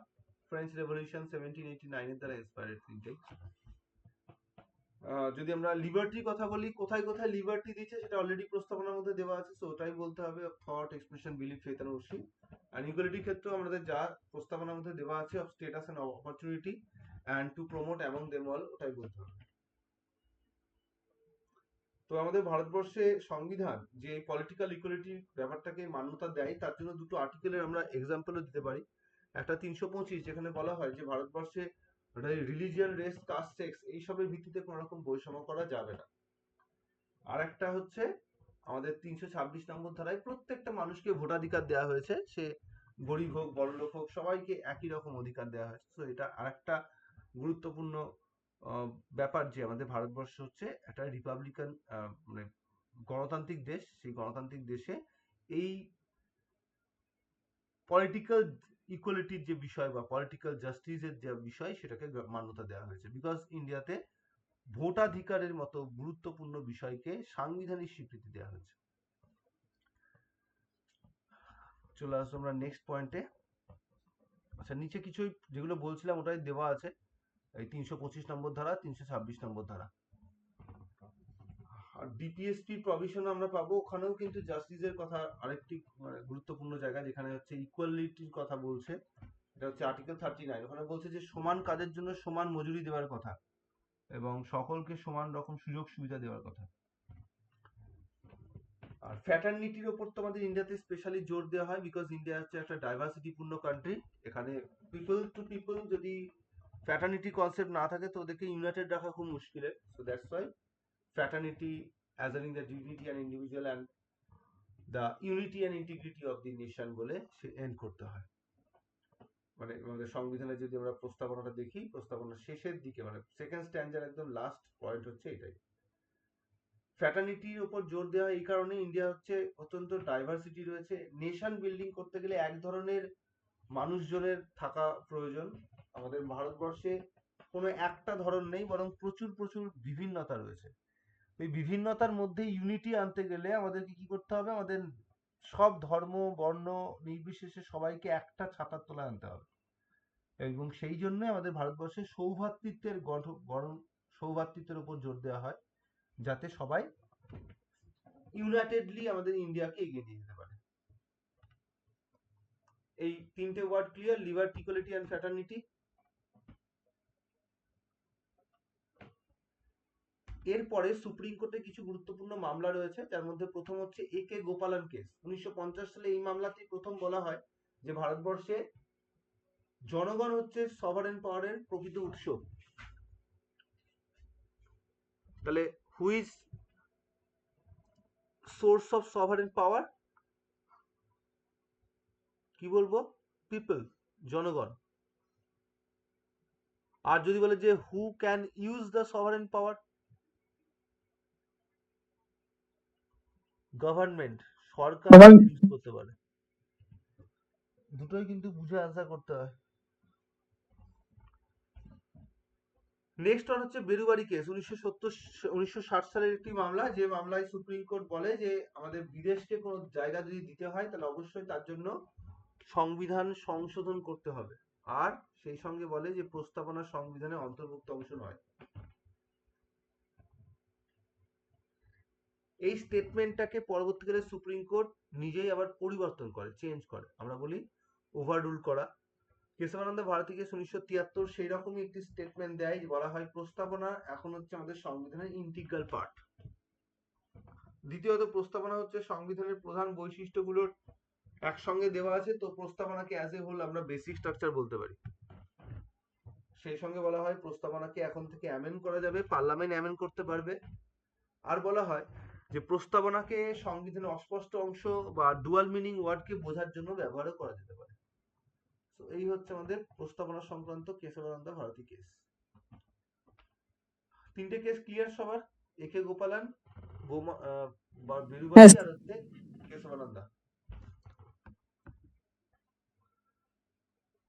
ফ্রেঞ্চ রেভলিউশন 1789 এর দ্বারা ইন্সপায়ার্ড তিনটেই। যদি আমরা লিবার্টির কথা বলি, কোথায় কোথায় লিবার্টি দিচ্ছে সেটা অলরেডি প্রস্তাবনার মধ্যে দেওয়া আছে, সো ওটাই বলতে হবে, thought, expression, belief, faith and worship. আর ইকুয়ালিটির ক্ষেত্রেও আমাদের যা প্রস্তাবনার মধ্যে দেওয়া আছে, of status and opportunity and to promote among them all, ওটাই বলতে হবে। তো আমাদের ভারতবর্ষে সংবিধান যে পলিটিক্যাল ইকুয়ালিটি ব্যাপারটাকে মান্যতা দেয়, তার জন্য দুটো আর্টিকেলের আমরা এক্সাম্পলও দিতে পারি। একটা 325, যেখানে বলা হয় যে ভারতবর্ষে রিলিজিয়ান, রেস, কাস্ট, সেক্স এইসবের ভিত্তিতে কোনো রকম বৈষম্য করা যাবে না। আর একটা হচ্ছে আমাদের 326 নম্বর ধারায় প্রত্যেকটা মানুষকে ভোটাধিকার দেওয়া হয়েছে, সে গরিব হোক বড়লোক হোক সবাইকে একই রকম অধিকার দেওয়া হয়েছে। তো এটা আরেকটা গুরুত্বপূর্ণ ব্যাপার যে আমাদের ভারতবর্ষ হচ্ছে একটা রিপাবলিকান মানে গণতান্ত্রিক দেশ। সেই গণতান্ত্রিক দেশে এই পলিটিক্যাল ইকুয়ালিটির যে বিষয় বা পলিটিক্যাল জাস্টিসের যে বিষয় সেটাকে মান্যতা দেওয়া হয়েছে, বিকজ ইন্ডিয়াতে ভোটাধিকারের মতো গুরুত্বপূর্ণ বিষয়কে সাংবিধানিক স্বীকৃতি দেওয়া হয়েছে। চলে আসবো আমরা নেক্সট পয়েন্টে। আচ্ছা, নিচে কিছু যেগুলো বলছিলাম ওটাই দেওয়া আছে, এই 325 নম্বর ধারা, 326 নম্বর ধারা। আর ডিপিএসপি প্রভিশন আমরা পাবো, ওখানেও কিন্তু জাস্টিসের কথা আরেকটি মানে গুরুত্বপূর্ণ জায়গা, যেখানে হচ্ছে ইকুয়ালিটির কথা বলছে। এটা হচ্ছে আর্টিকেল 39, ওখানে বলছে যে সমান কাজের জন্য সমান মজুরি দেওয়ার কথা এবং সকলকে সমান রকম সুযোগ সুবিধা দেওয়ার কথা। আর ফ্যাটার্নিটির ওপর তো আমাদের ইন্ডিয়াতে স্পেশালি জোর দেওয়া হয়, বিকজ ইন্ডিয়া হচ্ছে একটা ডাইভার্সিটি পূর্ণ কান্ট্রি। এখানে পিপল টু পিপল যদি ফ্যাটার্নিটি কনসেপ্ট না থাকে তো ওদেরকে ইউনাইটেড রাখা খুব মুশকিলের। So that's why fraternity asserting the dignity and individual and the unity and integrity of the nation বলে সে এন্ড করতে হয়। মানে আমাদের সংবিধানে যদি আমরা প্রস্তাবনাটা দেখি, প্রস্তাবনার শেষের দিকে মানে সেকেন্ড স্ট্যান্ডার একদম লাস্ট পয়েন্ট হচ্ছে এটাই। ফ্র্যাটার্নিটির উপর জোর দেওয়া এই কারণে, ইন্ডিয়া হচ্ছে অত্যন্ত ডাইভার্সিটি রয়েছে। নেশন বিল্ডিং করতে গেলে এক ধরনের মানুষজনের থাকা প্রয়োজন। আমাদের ভারতবর্ষে কোনো একটা ধরন নেই, বরং প্রচুর প্রচুর বিভিন্নতা রয়েছে। এই বিভিন্নতার মধ্যে ইউনিটি আনতে গেলে আমাদেরকে কি করতে হবে, আমাদের সব ধর্ম বর্ণ নির্বিশেষে সবাইকে একটা ছাতার তলায় আনতে হবে। এবং সেই জন্য আমাদের ভারতবর্ষে সৌভ্রাতৃত্বের উপর জোর দেওয়া হয়, যাতে সবাই ইউনাইটেডলি আমাদের ইন্ডিয়াকে এগিয়ে নিয়ে যেতে পারে। এই তিনটে word clear, liberty, equality and fraternity. এরপরে সুপ্রিম কোর্টে কিছু গুরুত্বপূর্ণ মামলা রয়েছে, যার মধ্যে প্রথম হচ্ছে একে গোপালন কেস। 1950 সালে এই মামলাতে প্রথম বলা হয় যে ভারতবর্ষে জনগণ হচ্ছে সভারেন পাওয়ারের প্রকৃত উৎস। তাহলে who is source of sovereign power? কি বলবো? পিপল, জনগণ। আর যদি বলে যে who can use the sovereign power? Government, সরকার ইউজ করতে পারে। দুটোই কিন্তু বুঝে আনসার করতে হয়। নেক্সট ওয়ান হচ্ছে বেরুবাড়ি কেস। 1960 সালের একটি মামলা, যে মামলায় সুপ্রিম কোর্ট বলে যে আমাদের বিদেশকে কোনো জায়গা যদি দিতে হয় তাহলে অবশ্যই তার জন্য সংবিধান সংশোধন করতে হবে, আর সেই সঙ্গে বলে যে প্রস্তাবনা সংবিধানের অন্তর্ভুক্ত অংশ নয়। এই স্টেটমেন্টটাকে পরবর্তীকালে সুপ্রিম কোর্ট নিজেই আবার পরিবর্তন করে, চেঞ্জ করে, আমরা বলি ওভাররুল করা। কেশবানন্দ ভারতী কেস 1973 সেই রকমই একটি স্টেটমেন্ট দেয়, বলা হয় প্রস্তাবনা এখন হচ্ছে আমাদের সংবিধানের ইন্টিগ্রাল পার্ট। দ্বিতীয়ত, প্রস্তাবনা হচ্ছে সংবিধানের প্রধান বৈশিষ্ট্যগুলোর একসঙ্গে দেওয়া আছে, তো প্রস্তাবনাকে অ্যাজ এ হোল আমরা বেসিক স্ট্রাকচার বলতে পারি। সেই সঙ্গে বলা হয় প্রস্তাবনাকে এখন থেকে অ্যামেন্ড করা যাবে, পার্লামেন্ট অ্যামেন্ড করতে পারবে। আর বলা হয় যে প্রস্তাবনাকে সংবিধানের অস্পষ্ট অংশ বা ডুয়াল মিনিং ওয়ার্ডকে বোঝার জন্য ব্যবহারও করা যেতে পারে। তো এই হচ্ছে আমাদের প্রস্তাবনা সংক্রান্ত কেশবানন্দ ভারতী কেস। তিনটে কেস ক্লিয়ার সবার? একে গোপালন, বেরুবাড়ি আর হচ্ছে কেশবানন্দা।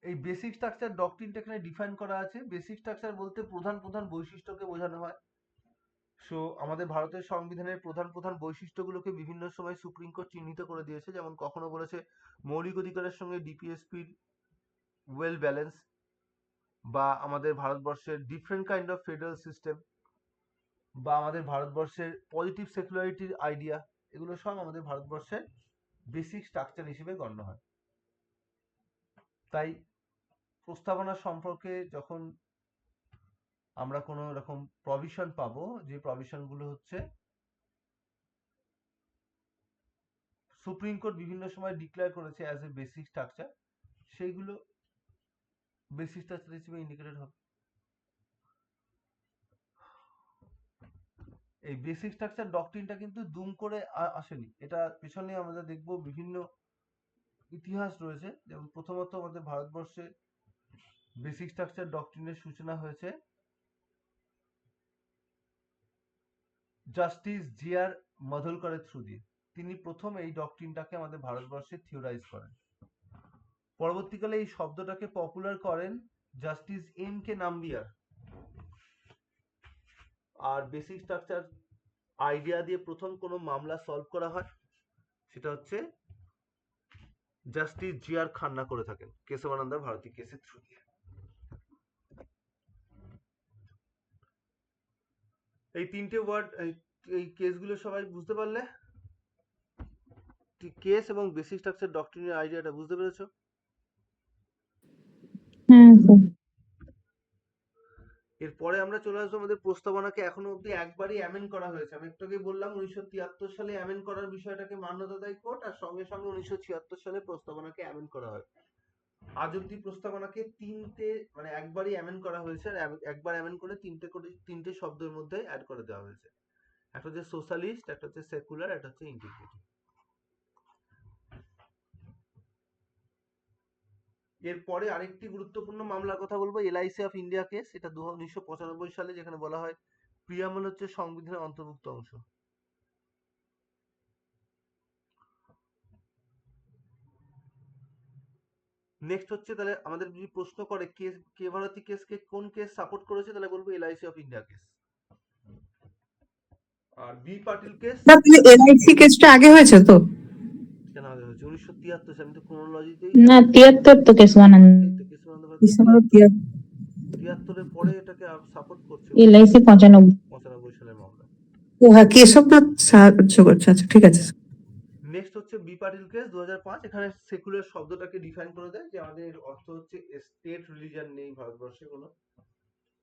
এই বেসিক স্ট্রাকচার ডক্ট্রিনটা এখানে ডিফাইন করা আছে। বেসিক স্ট্রাকচার বলতে প্রধান প্রধান বৈশিষ্ট্যকে বোঝানো হয়। সো আমাদের ভারতের সংবিধানের প্রধান প্রধান বৈশিষ্ট্যগুলোকে বিভিন্ন সময় সুপ্রিম কোর্ট চিহ্নিত করে দিয়েছে, যেমন কখনো বলেছে মৌলিক অধিকারের সঙ্গে ডিপিএসপির ওয়েল ব্যালেন্স, বা আমাদের ভারতবর্ষের different kind of federal system, বা আমাদের ভারতবর্ষের পজিটিভ সেকুলারিটির আইডিয়া, এগুলো সব আমাদের ভারতবর্ষের বেসিক স্ট্রাকচার হিসেবে গণ্য হয়। তাই প্রস্তাবনা সম্পর্কে যখন আমরা কোনো রকম প্রভিশন পাবো, যে প্রভিশনগুলো হচ্ছে সুপ্রিম কোর্ট বিভিন্ন সময় ডিক্লেয়ার করেছে অ্যাজ এ বেসিক স্ট্রাকচার, সেইগুলো বেসিক স্ট্রাকচার হিসেবে ইন্ডিকেটেড হবে। এই বেসিক স্ট্রাকচার ডক্ট্রিনটা কিন্তু দুম করে আসেনি, এটা পেছনে আমরা দেখব বিভিন্ন ইতিহাস রয়েছে। যেমন প্রথমত আমাদের ভারতবর্ষে বেসিক স্ট্রাকচার ডক্ট্রিনের সূচনা হয়েছে জাস্টিস জিআর মাধলকরের থ্রু দিয়ে। তিনি প্রথম এই ডক্ট্রিনটাকে আমাদের ভারতবর্ষে থিওরাইজ করেন। পরবর্তীকালে এই শব্দটাকে পপুলার করেন জাস্টিস এম কে নাম্বিয়ার। আর বেসিক স্ট্রাকচার আইডিয়া দিয়ে প্রথম কোনো মামলা সলভ করা হয়, সেটা হচ্ছে জাস্টিস জিআর খান্না করে থাকেন কেশবানন্দ ভারতী কেসের থ্রু দিয়ে। এই তিনটে ওয়ার্ড, এই কেসগুলো সবাই বুঝতে পারলে? কেস এবং বেসিক স্ট্রাকচার ডক্ট্রিনের আইডিয়াটা বুঝতে পেরেছো? এরপরে আমরা চলে আসবো আমাদের প্রস্তাবনাকে এখনো অব্দি একবারই অ্যামেন্ড করা হয়েছে। আমি একটু আগে বললাম 1973 সালে অ্যামেন্ড করার বিষয়টাকে মান্যতা দেয় কোর্ট, আর সঙ্গে সঙ্গে 1976 সালে প্রস্তাবনাকে অ্যামেন্ড করা হয়। আজ অব্দি প্রস্তাবনাকে মানে একবারই অ্যামেন্ড করা হয়েছে, আর একবার অ্যামেন্ড করে তিনটে শব্দের মধ্যে অ্যাড করে দেওয়া হয়েছে। একটা হচ্ছে সোশ্যালিস্ট, একটা হচ্ছে সেকুলার, একটা হচ্ছে ইন্টিগ্রিটি। এরপরে আরেকটি গুরুত্বপূর্ণ মামলার কথা বলবো, এলআইসি অফ ইন্ডিয়া কেস। এটা 1995 সালে, যেখানে বলা হয় প্রিয়াম্বল হচ্ছে সংবিধানের অন্তর্ভুক্ত অংশ। নেক্সট হচ্ছে, তাহলে আমাদের যদি প্রশ্ন করে কে ভারতী কেসকে কোন কেস সাপোর্ট করেছে, তাহলে বলবো এলআইসি অফ ইন্ডিয়া কেস। আর বি পাটিল কেস এলআইসি কেসটা আগে হয়েছে তো? কেন আগে হয়েছে? 1973 সালে। আমি তো ক্রোনোলজিতেই না 73 তো কেশবানন্দ। 73 এর পরে এটাকে সাপোর্ট করছে এলআইসি 95 সালের মামলা। ও হ্যাঁ, কেশবনাথ সাহায্য করছে। আচ্ছা ঠিক আছে। নেক্সট হচ্ছে বি পাটিল কেস 2005। এখানে সেকুলার শব্দটাকে ডিফাইন করে দেয়, যে আমাদের অর্থ হচ্ছে স্টেট রিলিজিয়ন নেই ভারতবর্ষে কোনো।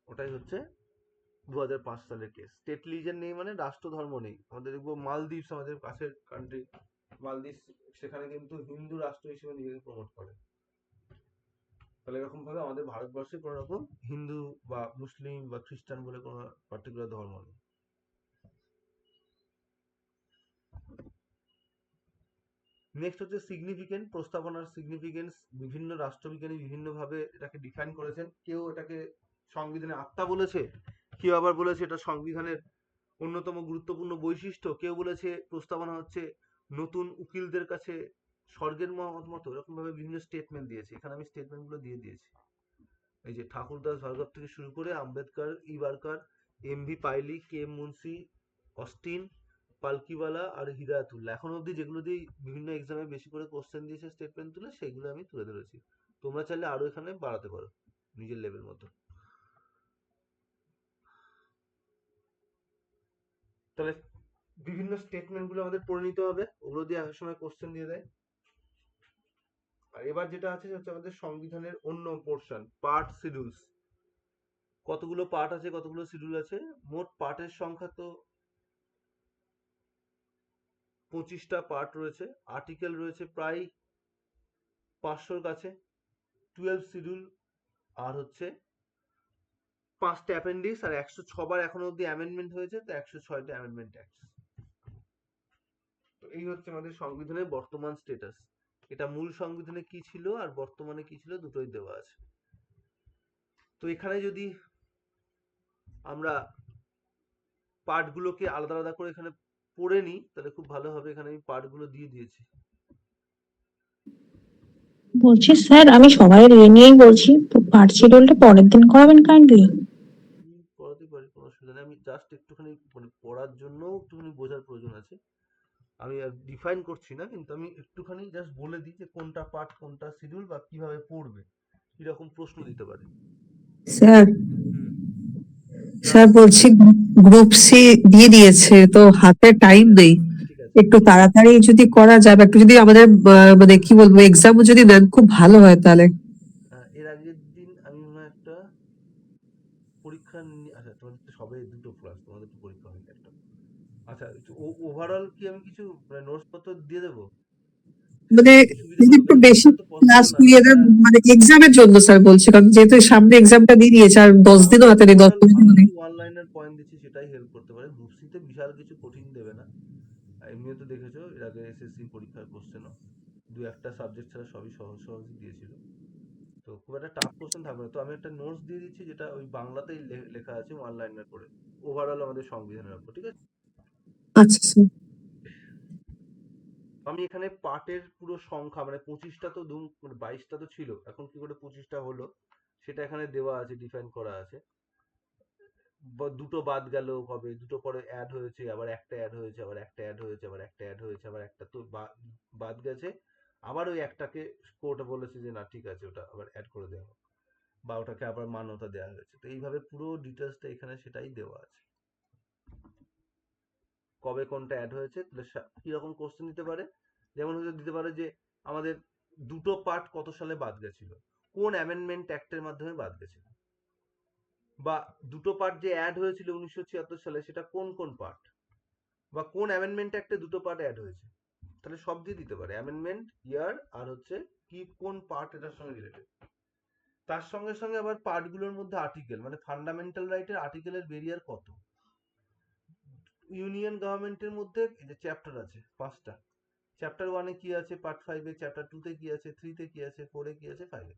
ওটাই হচ্ছে 2005 সালের কেস। স্টেট রিলিজিয়ন নেই মানে রাষ্ট্র ধর্ম নেই। আমাদের দেখবো মালদ্বীপ, আমাদের পাশের কান্ট্রি মালদ্বীপ, সেখানে কিন্তু হিন্দু রাষ্ট্র হিসেবে নিজেকে প্রমোট করে। তাহলে এরকম ভাবে আমাদের ভারতবর্ষে কোনো রকম হিন্দু বা মুসলিম বা খ্রিস্টান বলে কোনো পার্টিকুলার ধর্ম নেই। নেক্সট হচ্ছে সিগনিফিকেন্ট। প্রস্তাবনার সিগনিফিকেন্স বিভিন্ন রাষ্ট্রবিজ্ঞানী বিভিন্ন ভাবে এটাকে ডিফাইন করেছেন। কেউ এটাকে সংবিধানের আত্মা বলেছে, কেউ আবার বলেছে এটা সংবিধানের অন্যতম গুরুত্বপূর্ণ বৈশিষ্ট্য, কেউ বলেছে প্রস্তাবনা হচ্ছে নতুন উকিলদের কাছে স্বর্গের মতো। এরকম ভাবে বিভিন্ন স্টেটমেন্ট দিয়েছে। এখানে আমি স্টেটমেন্ট গুলো দিয়ে দিয়েছি। এই যে ঠাকুরদাস ভার্গব থেকে শুরু করে আম্বেদকর, ইবারকার, M V Pylee, K M Munshi, Austin, Palkhivala আর হিদায়াতুল্লাহ, এখন অবধি যেগুলো দিয়ে বিভিন্ন এক্সামে বেশি করে কোশ্চেন দিয়েছে স্টেটমেন্ট তুলে, সেগুলো আমি তুলে ধরেছি। তোমরা চাইলে আরো এখানে বাড়াতে পারো নিজের লেভেল মতো। তাহলে বিভিন্ন স্টেটমেন্ট গুলো আমাদের পড়ে নিতে হবে, ওগুলো দিয়ে এক সময় কোশ্চেন দিয়ে দেয়। আর এবার যেটা আছে হচ্ছে আমাদের সংবিধানের অন্য পোর্শন, পার্ট শিডিউলস। কতগুলো পার্ট আছে, কতগুলো শিডিউল আছে? মোট পার্টের সংখ্যা তো 25টা পার্ট রয়েছে। আর্টিকেল রয়েছে প্রায় 500-র কাছে, 12 শিডিউল, আর হচ্ছে 5টা অ্যাপেন্ডিক্স, আর 106 বার এখনো অবধি অ্যামেন্ডমেন্ট হয়েছে, তো 106টা অ্যামেন্ডমেন্ট অ্যাক্ট। তো এই হচ্ছে আমাদের সংবিধানের বর্তমান স্ট্যাটাস। এটা মূল সংবিধানে কি ছিল আর বর্তমানে কি ছিল দুটোই দেওয়া আছে। তো এখানে যদি আমরা পার্টগুলোকে আলাদা আলাদা করে এখানে পড়ে নিই, তাহলে খুব ভালো হবে। এখানে আমি পার্টগুলো দিয়ে দিয়েছি। বলছি স্যার, আমি সবাই ইয়ে নিয়েই বলছি, তো পার্ট শিডিউলটা পরের দিন করাবেন কাইন্ডলি। পড়াতে পারি, কোনো অসুবিধা নেই। আমি জাস্ট একটুখানি মানে পড়ার জন্য একটুখানি বোঝার প্রয়োজন আছে। আমি আর ডিফাইন করছি না, কিন্তু আমি একটুখানি জাস্ট বলে দিই যে কোনটা পার্ট কোনটা শিডিউল, বা কিভাবে পড়বে, কিরকম প্রশ্ন দিতে পারে। স্যার স্যার বলছি গ্রুপ সি দিয়ে দিয়েছে তো হাতে টাইম নেই, ঠিক আছে, একটু তাড়াতাড়ি যদি করা যায় বা একটু যদি আমাদের মানে কি বলবো এক্সামও যদি নেন খুব ভালো হয় তাহলে। এর আগের দিন আমি মনে হয় একটা পরীক্ষা আচ্ছা তোমাদের তো সবে দুটো ক্লাস, তোমাদের তো পরীক্ষা হয়নি একটা। আচ্ছা, ওভারঅল কি আমি কিছু নোটস পত্র দিয়ে দেবো? মানে তাহলে কি সুবিধা যদি হবে? একটু বেশি বেশি দিন তো ক্লাস পসিবল না, নিয়ে দেন হ্যাঁ। মানে এক্সামের জন্য স্যার বলছি, কারণ যেহেতু সামনে এক্সামটা দিয়ে দিয়েছে আর 10 দিনও হাতে নেই, 10 দিনও আমি নেই। কিছু ওয়ান লাইনার পয়েন্ট দিচ্ছি, সেটাই হেল্প করতে পারে। গ্রুপ সি তে বিশাল কিছু কঠিন দেবে না। এমনিও তো দেখেছো এর আগে এসএসসি পরীক্ষার কোশ্চেনও দু একটা সাবজেক্ট ছাড়া সবই সহজ সহজই দিয়েছিল। তো খুব একটা টাফ কোশ্চেন থাকবে না। তো আমি একটা নোটস দিয়ে দিচ্ছি যেটা ওই বাংলাতেই লেখা আছে ওয়ান লাইনার করে, ওভারঅল আমাদের সংবিধানের উপর, ঠিক আছে? আচ্ছা স্যার। আমি এখানে পার্টের পুরো সংখ্যা মানে 25টা তো 22টা তো ছিল, এখন কি করে 25টা হলো সেটা এখানে দেওয়া আছে, ডিফাইন করা আছে। দুটো বাদ গেল কবে, দুটো পরে অ্যাড হয়েছে, আবার একটা অ্যাড হয়েছে, আবার একটা অ্যাড হয়েছে, আবার একটা অ্যাড হয়েছে, আবার একটা তো বাদ গেছে, আবার ওই একটাকে কোর্ট বলেছে যে না ঠিক আছে ওটা আবার অ্যাড করে দেওয়া হোক, বা ওটাকে আবার মান্যতা দেওয়া হয়েছে। তো এইভাবে পুরো ডিটেলসটা এখানে সেটাই দেওয়া আছে, কবে কোনটা অ্যাড হয়েছে। তাহলে কিরকম কোশ্চেন দিতে পারে, যেমন হয়তো দিতে পারে যে আমাদের দুটো পার্ট কত সালে বাদ গেছিল, কোন অ্যামেন্ডমেন্ট অ্যাক্টের মাধ্যমে বাদ গেছিল, বা দুটো পার্ট যে অ্যাড হয়েছিল 1976 সালে সেটা কোন কোন পার্ট, বা কোন অ্যামেন্ডমেন্ট অ্যাক্টে দুটো পার্ট অ্যাড হয়েছে। তাহলে সব দিয়ে দিতে পারে, অ্যামেন্ডমেন্ট, ইয়ার, আর হচ্ছে কি কোন পার্ট এটার সঙ্গে রিলেটেড। তার সঙ্গে সঙ্গে আবার পার্টগুলোর মধ্যে আর্টিকেল মানে ফান্ডামেন্টাল রাইটের আর্টিকেলের বেরিয়ার কত। ইউনিয়ন গভর্নমেন্টের মধ্যে এই যে চ্যাপ্টার আছে 5টা, চ্যাপ্টার 1 এ কি আছে, পার্ট 5 এ, চ্যাপ্টার 2 তে কি আছে, 3 তে কি আছে, 4 এ কি আছে, 5 এ।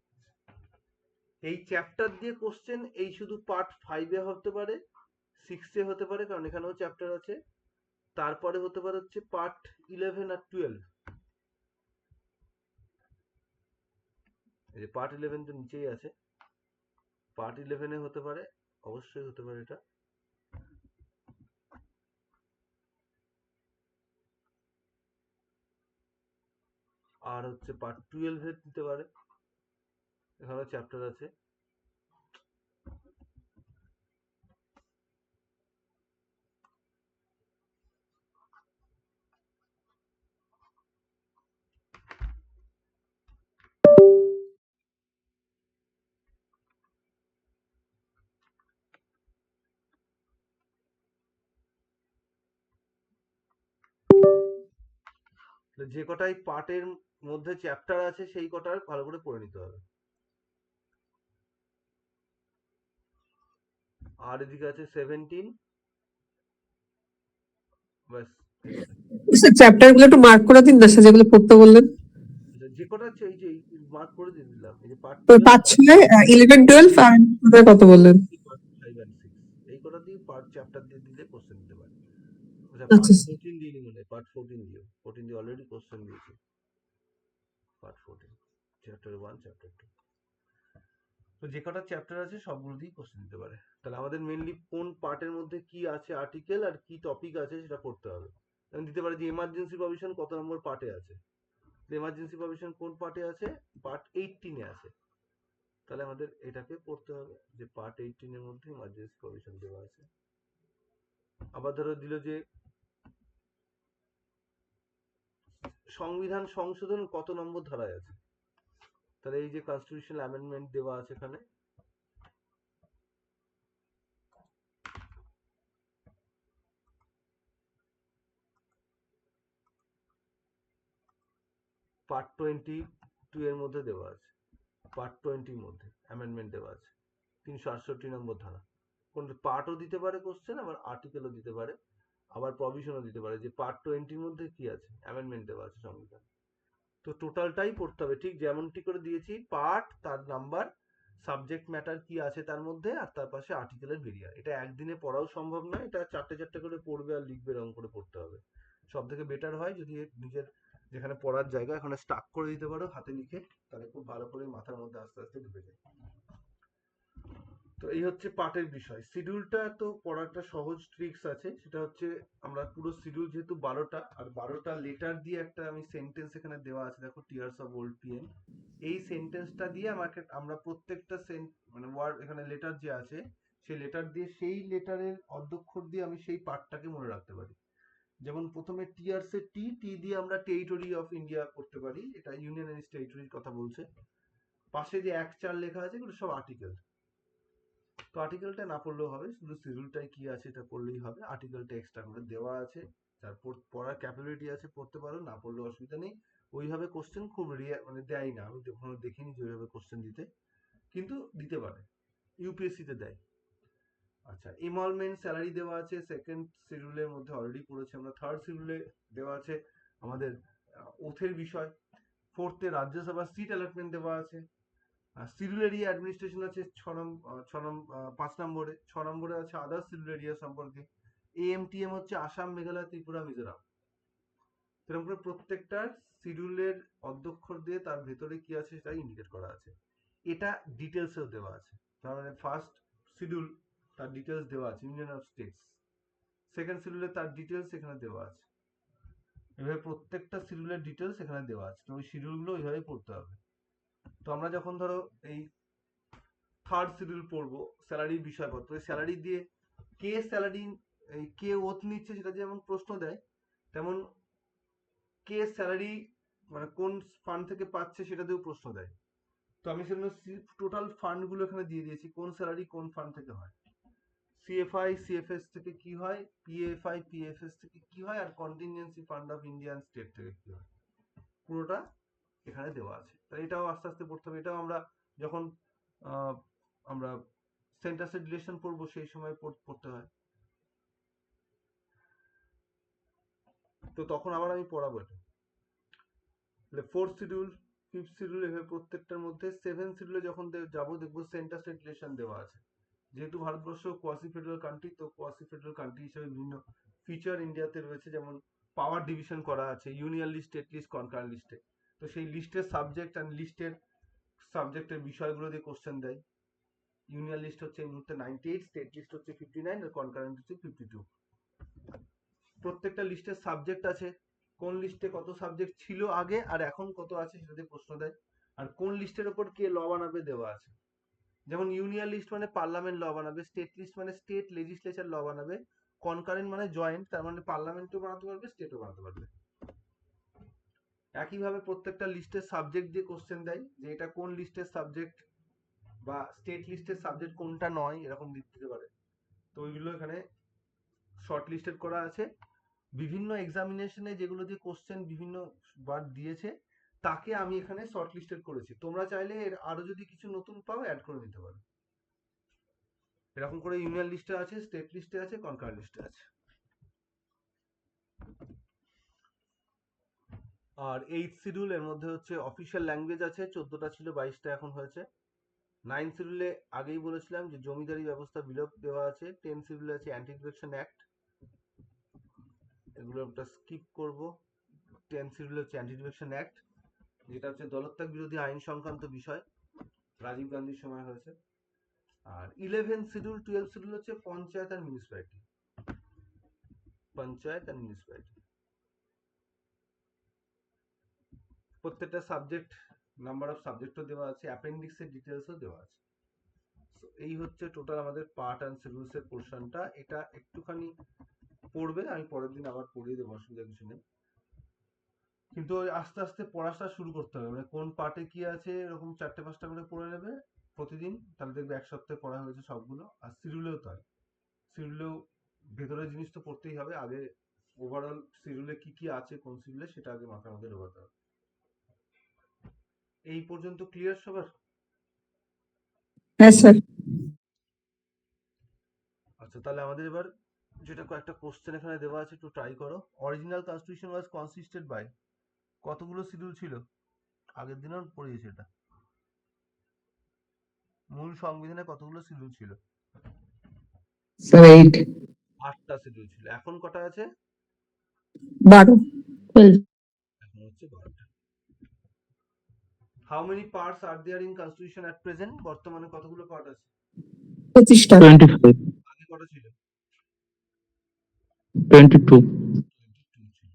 এই চ্যাপ্টার দিয়ে কোশ্চেন এই শুধু পার্ট 5 এ হতে পারে, 6 এ হতে পারে কারণ এখানেও চ্যাপ্টার আছে, তারপরে হতে পারে হচ্ছে পার্ট 11 আর 12। এই যে পার্ট 11 তো নিচেই আছে, পার্ট 11 এ হতে পারে, অবশ্যই হতে পারে এটা। আর হচ্ছে পার্ট 12 এ দিতে পারে, এখানে চ্যাপ্টার আছে। যে কটাই পার্টের মধ্যে চ্যাপ্টার আছে সেই কটার ভালো করে পড়ে নিতে হবে। আর এদিকে আছে 17, ব্যাস এখানে। স্যার চ্যাপ্টার গুলো একটু মার্ক করে দিন না স্যার, যেগুলো পড়তে বললেন। যে কটা আছে এই যে মার্ক করে দিয়ে দিলাম, এই যে পার্ট ওই 12, 5, 6, 11, 12 আর কোথায় কত বললেন? পার্ট 5 and 6, এই কটা দিয়ে পার্ট চ্যাপ্টার দিয়ে দিলে কোশ্চেন দিতে পারে। আচ্ছা, আচ্ছা পার্ট স্যার। 14 দিইনি মনে হয়, পার্ট 14 দিও, 14 দিয়ে অলরেডি কোশ্চেন দিয়েছি। পার্ট 14, চ্যাপ্টার 1, চ্যাপ্টার 2, তো যে কটা চ্যাপ্টার আছে সবগুলো দিয়ে কোশ্চেন দিতে পারে। তাহলে আমাদের মেইনলি কোন পার্টের মধ্যে কি আছে আর্টিকেল আর কি টপিক আছে সেটা পড়তে হবে। আমি দিতে পারি যে এমার্জেন্সি প্রভিশন কত নম্বর পার্টে আছে, এমার্জেন্সি প্রভিশন কোন পার্টে আছে, পার্ট 18 এ আছে। তাহলে আমাদের এটাকে পড়তে হবে যে পার্ট 18 এর মধ্যে এমার্জেন্সি প্রভিশন দেওয়া আছে। আবার ধরো দিল যে সংবিধান সংশোধন কত নম্বর ধারায় আছে, তাহলে এই যে কনস্টিটিউশনাল অ্যামেন্ডমেন্ট দেওয়া আছে এখানে, পার্ট 22 এর মধ্যে দেওয়া আছে, পার্ট 20 এর মধ্যে অ্যামেন্ডমেন্ট দেওয়া আছে 368 নম্বর ধারা। কোন পার্টও দিতে পারে কোশ্চেন, আবার আর্টিকেলও দিতে পারে, আবার প্রভিশনও দিতে পারে যে পার্ট 20 এর মধ্যে কি আছে, অ্যামেন্ডমেন্ট দেওয়া আছে সংবিধান। তো টোটালটাই পড়তে হবে ঠিক যেমনটি করে দিয়েছি, পার্ট, তার নাম্বার, সাবজেক্ট ম্যাটার কি আছে তার মধ্যে, আর তার পাশে আর্টিকেলের বেরিয়ার। এটা একদিনে পড়াও সম্ভব নয়, এটা চারটে চারটে করে পড়বে আর লিখবে, এরকম করে পড়তে হবে। সব থেকে বেটার হয় যদি নিজের যেখানে পড়ার জায়গা এখানে স্টাক করে দিতে পারো হাতে লিখে, তাহলে খুব ভালো করে মাথার মধ্যে আস্তে আস্তে ঢুকে যায়। তো এই হচ্ছে পার্টের বিষয়। শিডিউলটা তো পড়াটা সহজ, ট্রিক্স আছে, সেটা হচ্ছে আমরা পুরো শিডিউল যেহেতু 12টা, আর 12টা লেটার দিয়ে একটা আমি সেন্টেন্স এখানে দেওয়া আছে দেখো, টিয়ার্স অফ ওল্ড পিএম, এই সেন্টেন্সটা দিয়ে আমরা প্রত্যেকটা মানে ওয়ার্ড এখানে লেটার যে আছে সেই লেটার দিয়ে সেই লেটারের অধ্যক্ষর দিয়ে আমি সেই পার্টটাকে মনে রাখতে পারি। যেমন প্রথমে টিয়ার্স এর টি টি দিয়ে আমরা টেরিটরি অফ ইন্ডিয়া করতে পারি, এটা ইউনিয়ন এন্ড টেরিটরির কথা বলছে। পাশে যে 1-4 লেখা আছে এগুলো সব আর্টিকেল। তো আর্টিকেলটা না পড়লেও হবে, শুধু শিডিউলটাই কি আছে এটা পড়লেই হবে। আর্টিকেলটা এক্সট্রা করে দেওয়া আছে, তারপর পড়ার ক্যাপাবিলিটি আছে, পড়তে পারো, না পড়লেও অসুবিধা নেই। ওইভাবে কোশ্চেন খুব মানে দেয় না, আমি কখনো দেখিনি যে ওইভাবে কোশ্চেন দিতে, কিন্তু দিতে পারে, ইউপিএসসি তে দেয়। আচ্ছা, এমলমেন্ট স্যালারি দেওয়া আছে সেকেন্ড শিডিউলের মধ্যে, অলরেডি পড়েছি আমরা। থার্ড শিডিউলে দেওয়া আছে আমাদের ওথের বিষয়। ফোর্থে রাজ্যসভা সিট অ্যালটমেন্ট দেওয়া আছে। শিডিউল এরিয়া অ্যাডমিনিস্ট্রেশন আছে 5 নম্বরে। 6 নম্বরে আছে আদার শিডিউল এরিয়া সম্পর্কে। এএমটিএম হচ্ছে আসাম, মেঘালয়, ত্রিপুরা, মিজোরাম। এরকম করে প্রত্যেকটা শিডিউলের অধ্যক্ষর দিয়ে তার ভেতরে কি আছে সেটা ইন্ডিকেট করা আছে। এটা ডিটেলসেও দেওয়া আছে। তার মানে ফার্স্ট শিডিউল তার ডিটেলস দেওয়া আছে, ইউনিয়ন অফ স্টেটস। সেকেন্ড শিডিউলে তার ডিটেলস এখানে দেওয়া আছে। এভাবে প্রত্যেকটা শিডিউলের ডিটেলস এখানে দেওয়া আছে। তো ওই শিডিউলগুলো ওইভাবেই পড়তে হবে। তো আমরা যখন ধরো এই থার্ড শিডিউল পড়বো, স্যালারির বিষয়পত্র, স্যালারি দিয়ে কে স্যালারি, কে ওথ নিচ্ছে সেটা যেমন প্রশ্ন দেয়, তেমন কে স্যালারি মানে কোন ফান্ড থেকে পাচ্ছে সেটা দিয়েও প্রশ্ন দেয়। তো আমি সেজন্য টোটাল ফান্ড গুলো এখানে দিয়ে দিয়েছি, কোন স্যালারি কোন ফান্ড থেকে হয়, সিএফআই সিএফএস থেকে কি হয়, পিএফআই পিএফএস থেকে কি হয়, আর contingency fund of Indian state থেকে কি হয়, পুরোটা এখানে দেওয়া আছে। তাই এটাও আস্তে আস্তে পড়তে হবে। এটাও আমরা যখন আমরা সেন্টাসের রিলেশন পড়বো সেই সময় পড়তে হয়। তো তখন আবার আমি পড়াবো এটা। ফোর্থ শিডিউল, ফিফথ শিডিউল, এভাবে প্রত্যেকটার মধ্যে। সেভেন শিডিউলে যখন যাবো দেখবো সেন্টার স্টেট রিলেশন দেওয়া আছে। যেহেতু ভারতবর্ষ কোয়াসি ফেডারেল কান্ট্রি, তো কোয়াসি ফেডারেল কান্ট্রি হিসেবে বিভিন্ন ফিচার ইন্ডিয়াতে রয়েছে, যেমন পাওয়ার ডিভিশন করা আছে union list, state list, concurrent লিস্টে। তো সেই লিস্টের সাবজেক্ট অ্যান্ড লিস্টের সাবজেক্টের বিষয়গুলো দিয়ে কোশ্চেন দেয়। ইউনিয়ন লিস্ট হচ্ছে এই মুহূর্তে 98, স্টেট লিস্ট হচ্ছে 59, আর কনকারেন্ট হচ্ছে 52। প্রত্যেকটা লিস্টের সাবজেক্ট আছে, কোন লিস্টে কত সাবজেক্ট ছিল আগে আর এখন কত আছে সেটা দিয়ে প্রশ্ন দেয়। আর কোন লিস্টের ওপর কে ল বানাবে দেওয়া আছে। যেমন ইউনিয়ন লিস্ট মানে পার্লামেন্ট ল বানাবে, স্টেট লিস্ট মানে স্টেট লেজিসলেচার ল বানাবে, কনকারেন্ট মানে জয়েন্ট, তার মানে পার্লামেন্টও বানাতে পারবে, স্টেটও বানাতে পারবে। একইভাবে প্রত্যেকটা লিস্টের সাবজেক্ট দিয়ে কোশ্চেন দেয়, যে এটা কোন লিস্টের সাবজেক্ট বা স্টেট লিস্টের সাবজেক্ট কোনটা নয়, এরকম দিতে পারে। তো ওইগুলো এখানে শর্ট লিস্টেড করা আছে। বিভিন্ন এক্সামিনেশনে যেগুলো দিয়ে কোশ্চেন বিভিন্ন বার দিয়েছে তাকে আমি এখানে শর্ট লিস্টেড করেছি। তোমরা চাইলে এর আরো যদি কিছু নতুন পাও অ্যাড করে নিতে পারো। এরকম করে ইউনিয়ন লিস্টে আছে, স্টেট লিস্টে আছে, কনকারেন্ট লিস্টে আছে। আর 8th শিডিউল এর মধ্যে হচ্ছে অফিসিয়াল ল্যাঙ্গুয়েজ আছে, 14টা ছিল 22টা এখন হয়েছে। 9th শিডিউলে আগেই বলেছিলাম যে জমিদারি ব্যবস্থা বিলোপ দেওয়া আছে। 10th শিডিউলে আছে অ্যান্টি ডিফেকশন অ্যাক্ট, এগুলো একটা স্কিপ করব। 10th শিডিউলে হচ্ছে অ্যান্টি ডিফেকশন অ্যাক্ট, যেটা হচ্ছে দলত্যাগ বিরোধী আইন সংক্রান্ত বিষয়, রাজীব গান্ধীর সময় হয়েছে। আর 11th শিডিউল 12th শিডিউল হচ্ছে পঞ্চায়েত আর মিউনিসিপ্যালিটি, পঞ্চায়েত আর মিউনিসিপ্যালিটি। প্রত্যেকটা সাবজেক্ট নাম্বার অফ সাবজেক্টও দেওয়া আছে, অ্যাপেন্ডিক্সের ডিটেলসও দেওয়া আছে। এই হচ্ছে টোটাল আমাদের পার্ট অ্যান্ড শিডিউলস এর পোর্শনটা। এটা একটুখানি পড়বে, আমি পরের দিন আবার পড়িয়ে দেবো, অসুবিধা কিছু নেই। কিন্তু আস্তে আস্তে পড়াটা শুরু করতে হবে, মানে কোন পার্টে কি আছে এরকম 4-5টা করে পড়ে নেবে প্রতিদিন, তাহলে দেখবে এক সপ্তাহে পড়া হয়েছে সবগুলো। আর শিডিউলেও তাই, শিডিউলেও ভেতরের জিনিস তো পড়তেই হবে। আগে ওভারঅল শিডিউলে কি কি আছে কোন শিডিউলে সেটা আগে মাথার মধ্যে ঢোকাতে হবে। এই পর্যন্ত ক্লিয়ার সবার? হ্যাঁ স্যার। আচ্ছা, তাহলে আমাদের এবার যেটা কয়েকটা কোশ্চেন এখানে দেওয়া আছে একটু ট্রাই করো। Original constitution was consisted by, কতগুলো শিডিউল ছিল? আগের দিনও পড়িয়েছি এটা। মূল সংবিধানে কতগুলো শিডিউল ছিল? স্যার 8। 8টা শিডিউল ছিল। এখন কটা আছে? 12। এখন হচ্ছে 12টা। How many parts are there in constitution at present? বর্তমানে কতগুলো পার্ট আছে? 25টা। 25। আগে কটা ছিল? 22। 22 ছিল।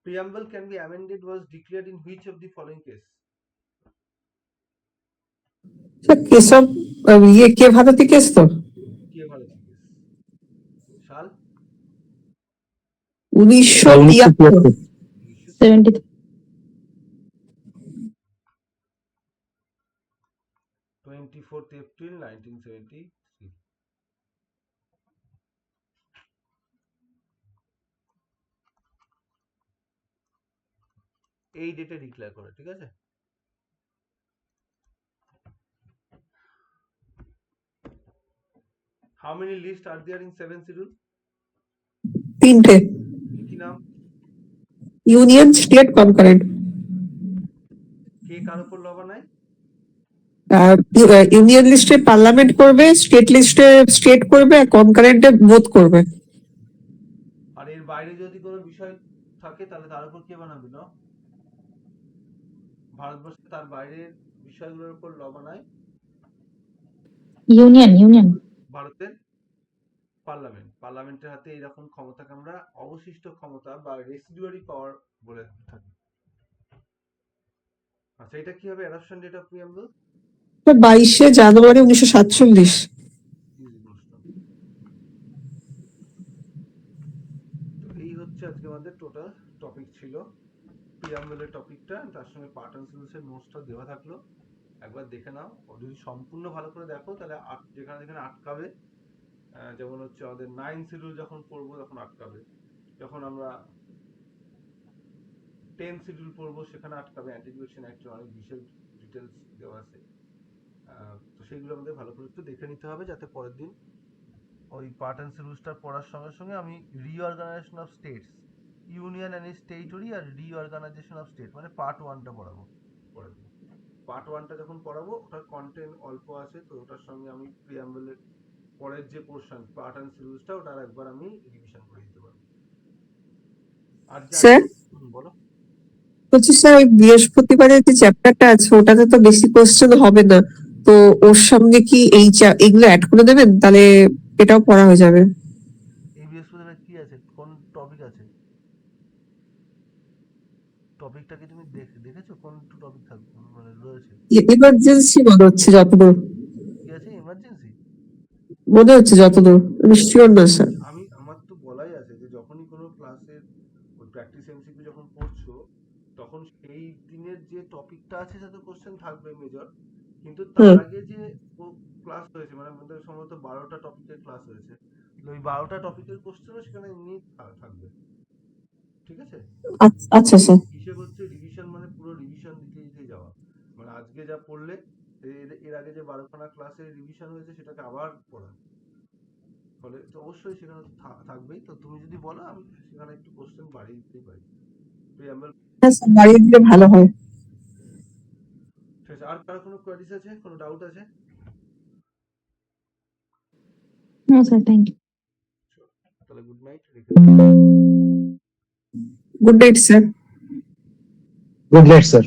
Preamble can be amended was declared in which of the following case? Sir Keshav K Bharati case তো কে ভারতী কেস সাল 1973। 70 24th April 1973। এই ডেটে ডিক্লেয়ার করে, ঠিক আছে। How many lists are there in 7th schedule? 3টে, কি কি নাম? Union, state, concurrent. কে কার উপর ল বানায়? ইউনিয়ন লিস্টে পার্লামেন্ট করবে, স্টেট লিস্টে স্টেট করবে, আর কনকারেন্টে ভোট করবে। আর এর বাইরে যদি কোনো বিষয় থাকে তাহলে তার উপর কে বানাবে ল? ভারতবর্ষে তার বাইরের বিষয়গুলোর উপর ল বানায় ইউনিয়ন ভারতের পার্লামেন্টের হাতে এইরকম ক্ষমতাকে আমরা অবশিষ্ট ক্ষমতা বা রেসিডুয়ারি পাওয়ার বলে থাকি। আচ্ছা, এটা কি হবে অ্যাডপশন ডেট অফ প্রিয়াম্বল? 22শে জানুয়ারি 1947। তো এই হচ্ছে আজকে আমাদের টোটাল টপিক ছিল, প্রিয়াম্বলের টপিকটা, তার সঙ্গে পার্ট অ্যান্ড সিরিজের নোটসটা দেওয়া থাকলো, একবার দেখে নাও। যদি সম্পূর্ণ ভালো করে দেখো তাহলে যেখানে যেখানে আটকাবে, যেমন হচ্ছে আমাদের 9 শিডিউল যখন পড়বো তখন আটকাবে, যখন আমরা 10 শিডিউল পড়বো সেখানে আটকাবে, অ্যান্টিগ্রেশন অ্যাক্টের অনেক বিশেষ ডিটেলস দেওয়া আছে। তো সেগুলো আমাদের ভালো করে একটু দেখে নিতে হবে, যাতে পরের দিন ওই পার্ট অ্যান্ড সিরিজটা পড়ার সঙ্গে সঙ্গে আমি reorganisation of states, union and territory আর রিঅর্গানাইজেশন অফ স্টেট মানে পার্ট 1টা পড়াবো পরের দিন। পার্ট 1টা যখন পড়াবো ওটার কন্টেন্ট অল্প আছে, তো ওটার সঙ্গে আমি প্রিয়াম্বলের পরের যে পোর্শন পার্ট অ্যান্ড সিরিজটা ওটার একবার আমি রিভিশন করে দিতে পারবো। আজকে স্যার বলো। বলছি স্যার, ওই বৃহস্পতিবারের যে চ্যাপ্টারটা আছে ওটাতে তো বেশি কোশ্চেন হবে না, তো ওর সঙ্গে কি এইগুলো অ্যাড করে দেবেন, তাহলে এটাও পড়া হয়ে যাবে। এই বৃহস্পতিবার কি আছে, কোন টপিক আছে? টপিকটা কি তুমি দেখেছো কোন টপিক থাকবে মানে রয়েছে? এমার্জেন্সি মনে হচ্ছে যতদূর, কি আছে এমার্জেন্সি? মনে হচ্ছে যতদূর, আমি শিওর না স্যার। আমার তো বলাই আছে যে যখনই কোনো ক্লাসের ওই প্র্যাকটিস এমসিকিউ যখন পড়ছো তখন সেই দিনের যে টপিকটা আছে সেটা কোশ্চেন থাকবে মেজর, কিন্তু তার আগে যে ক্লাস হয়েছে মানে আমাদের সম্ভবত 12টা টপিকের ক্লাস হয়েছে, ওই 12টা টপিকের কোশ্চেনও সেখানে এমনি থাকবে, ঠিক আছে। আচ্ছা স্যার। হিসেব হচ্ছে রিভিশন মানে পুরো রিভিশন দিতে দিতে যাওয়া, মানে আজকে যা পড়লে এর আগে যে 12খানা ক্লাসের রিভিশন হয়েছে সেটাকে আবার পড়া, ফলে তো অবশ্যই সেখানে থাকবেই। তো তুমি যদি বলো আমি সেখানে একটু কোশ্চেন বাড়িয়ে দিতেই পারি, প্রিয়াম্বল। হ্যাঁ স্যার, বাড়িয়ে দিলে ভালো হয়। ঠিক আছে, আর কারো কোনো কোয়ারিজ আছে, কোনো ডাউট আছে? No sir, thank you. তাহলে good night, good night sir. Good night, sir.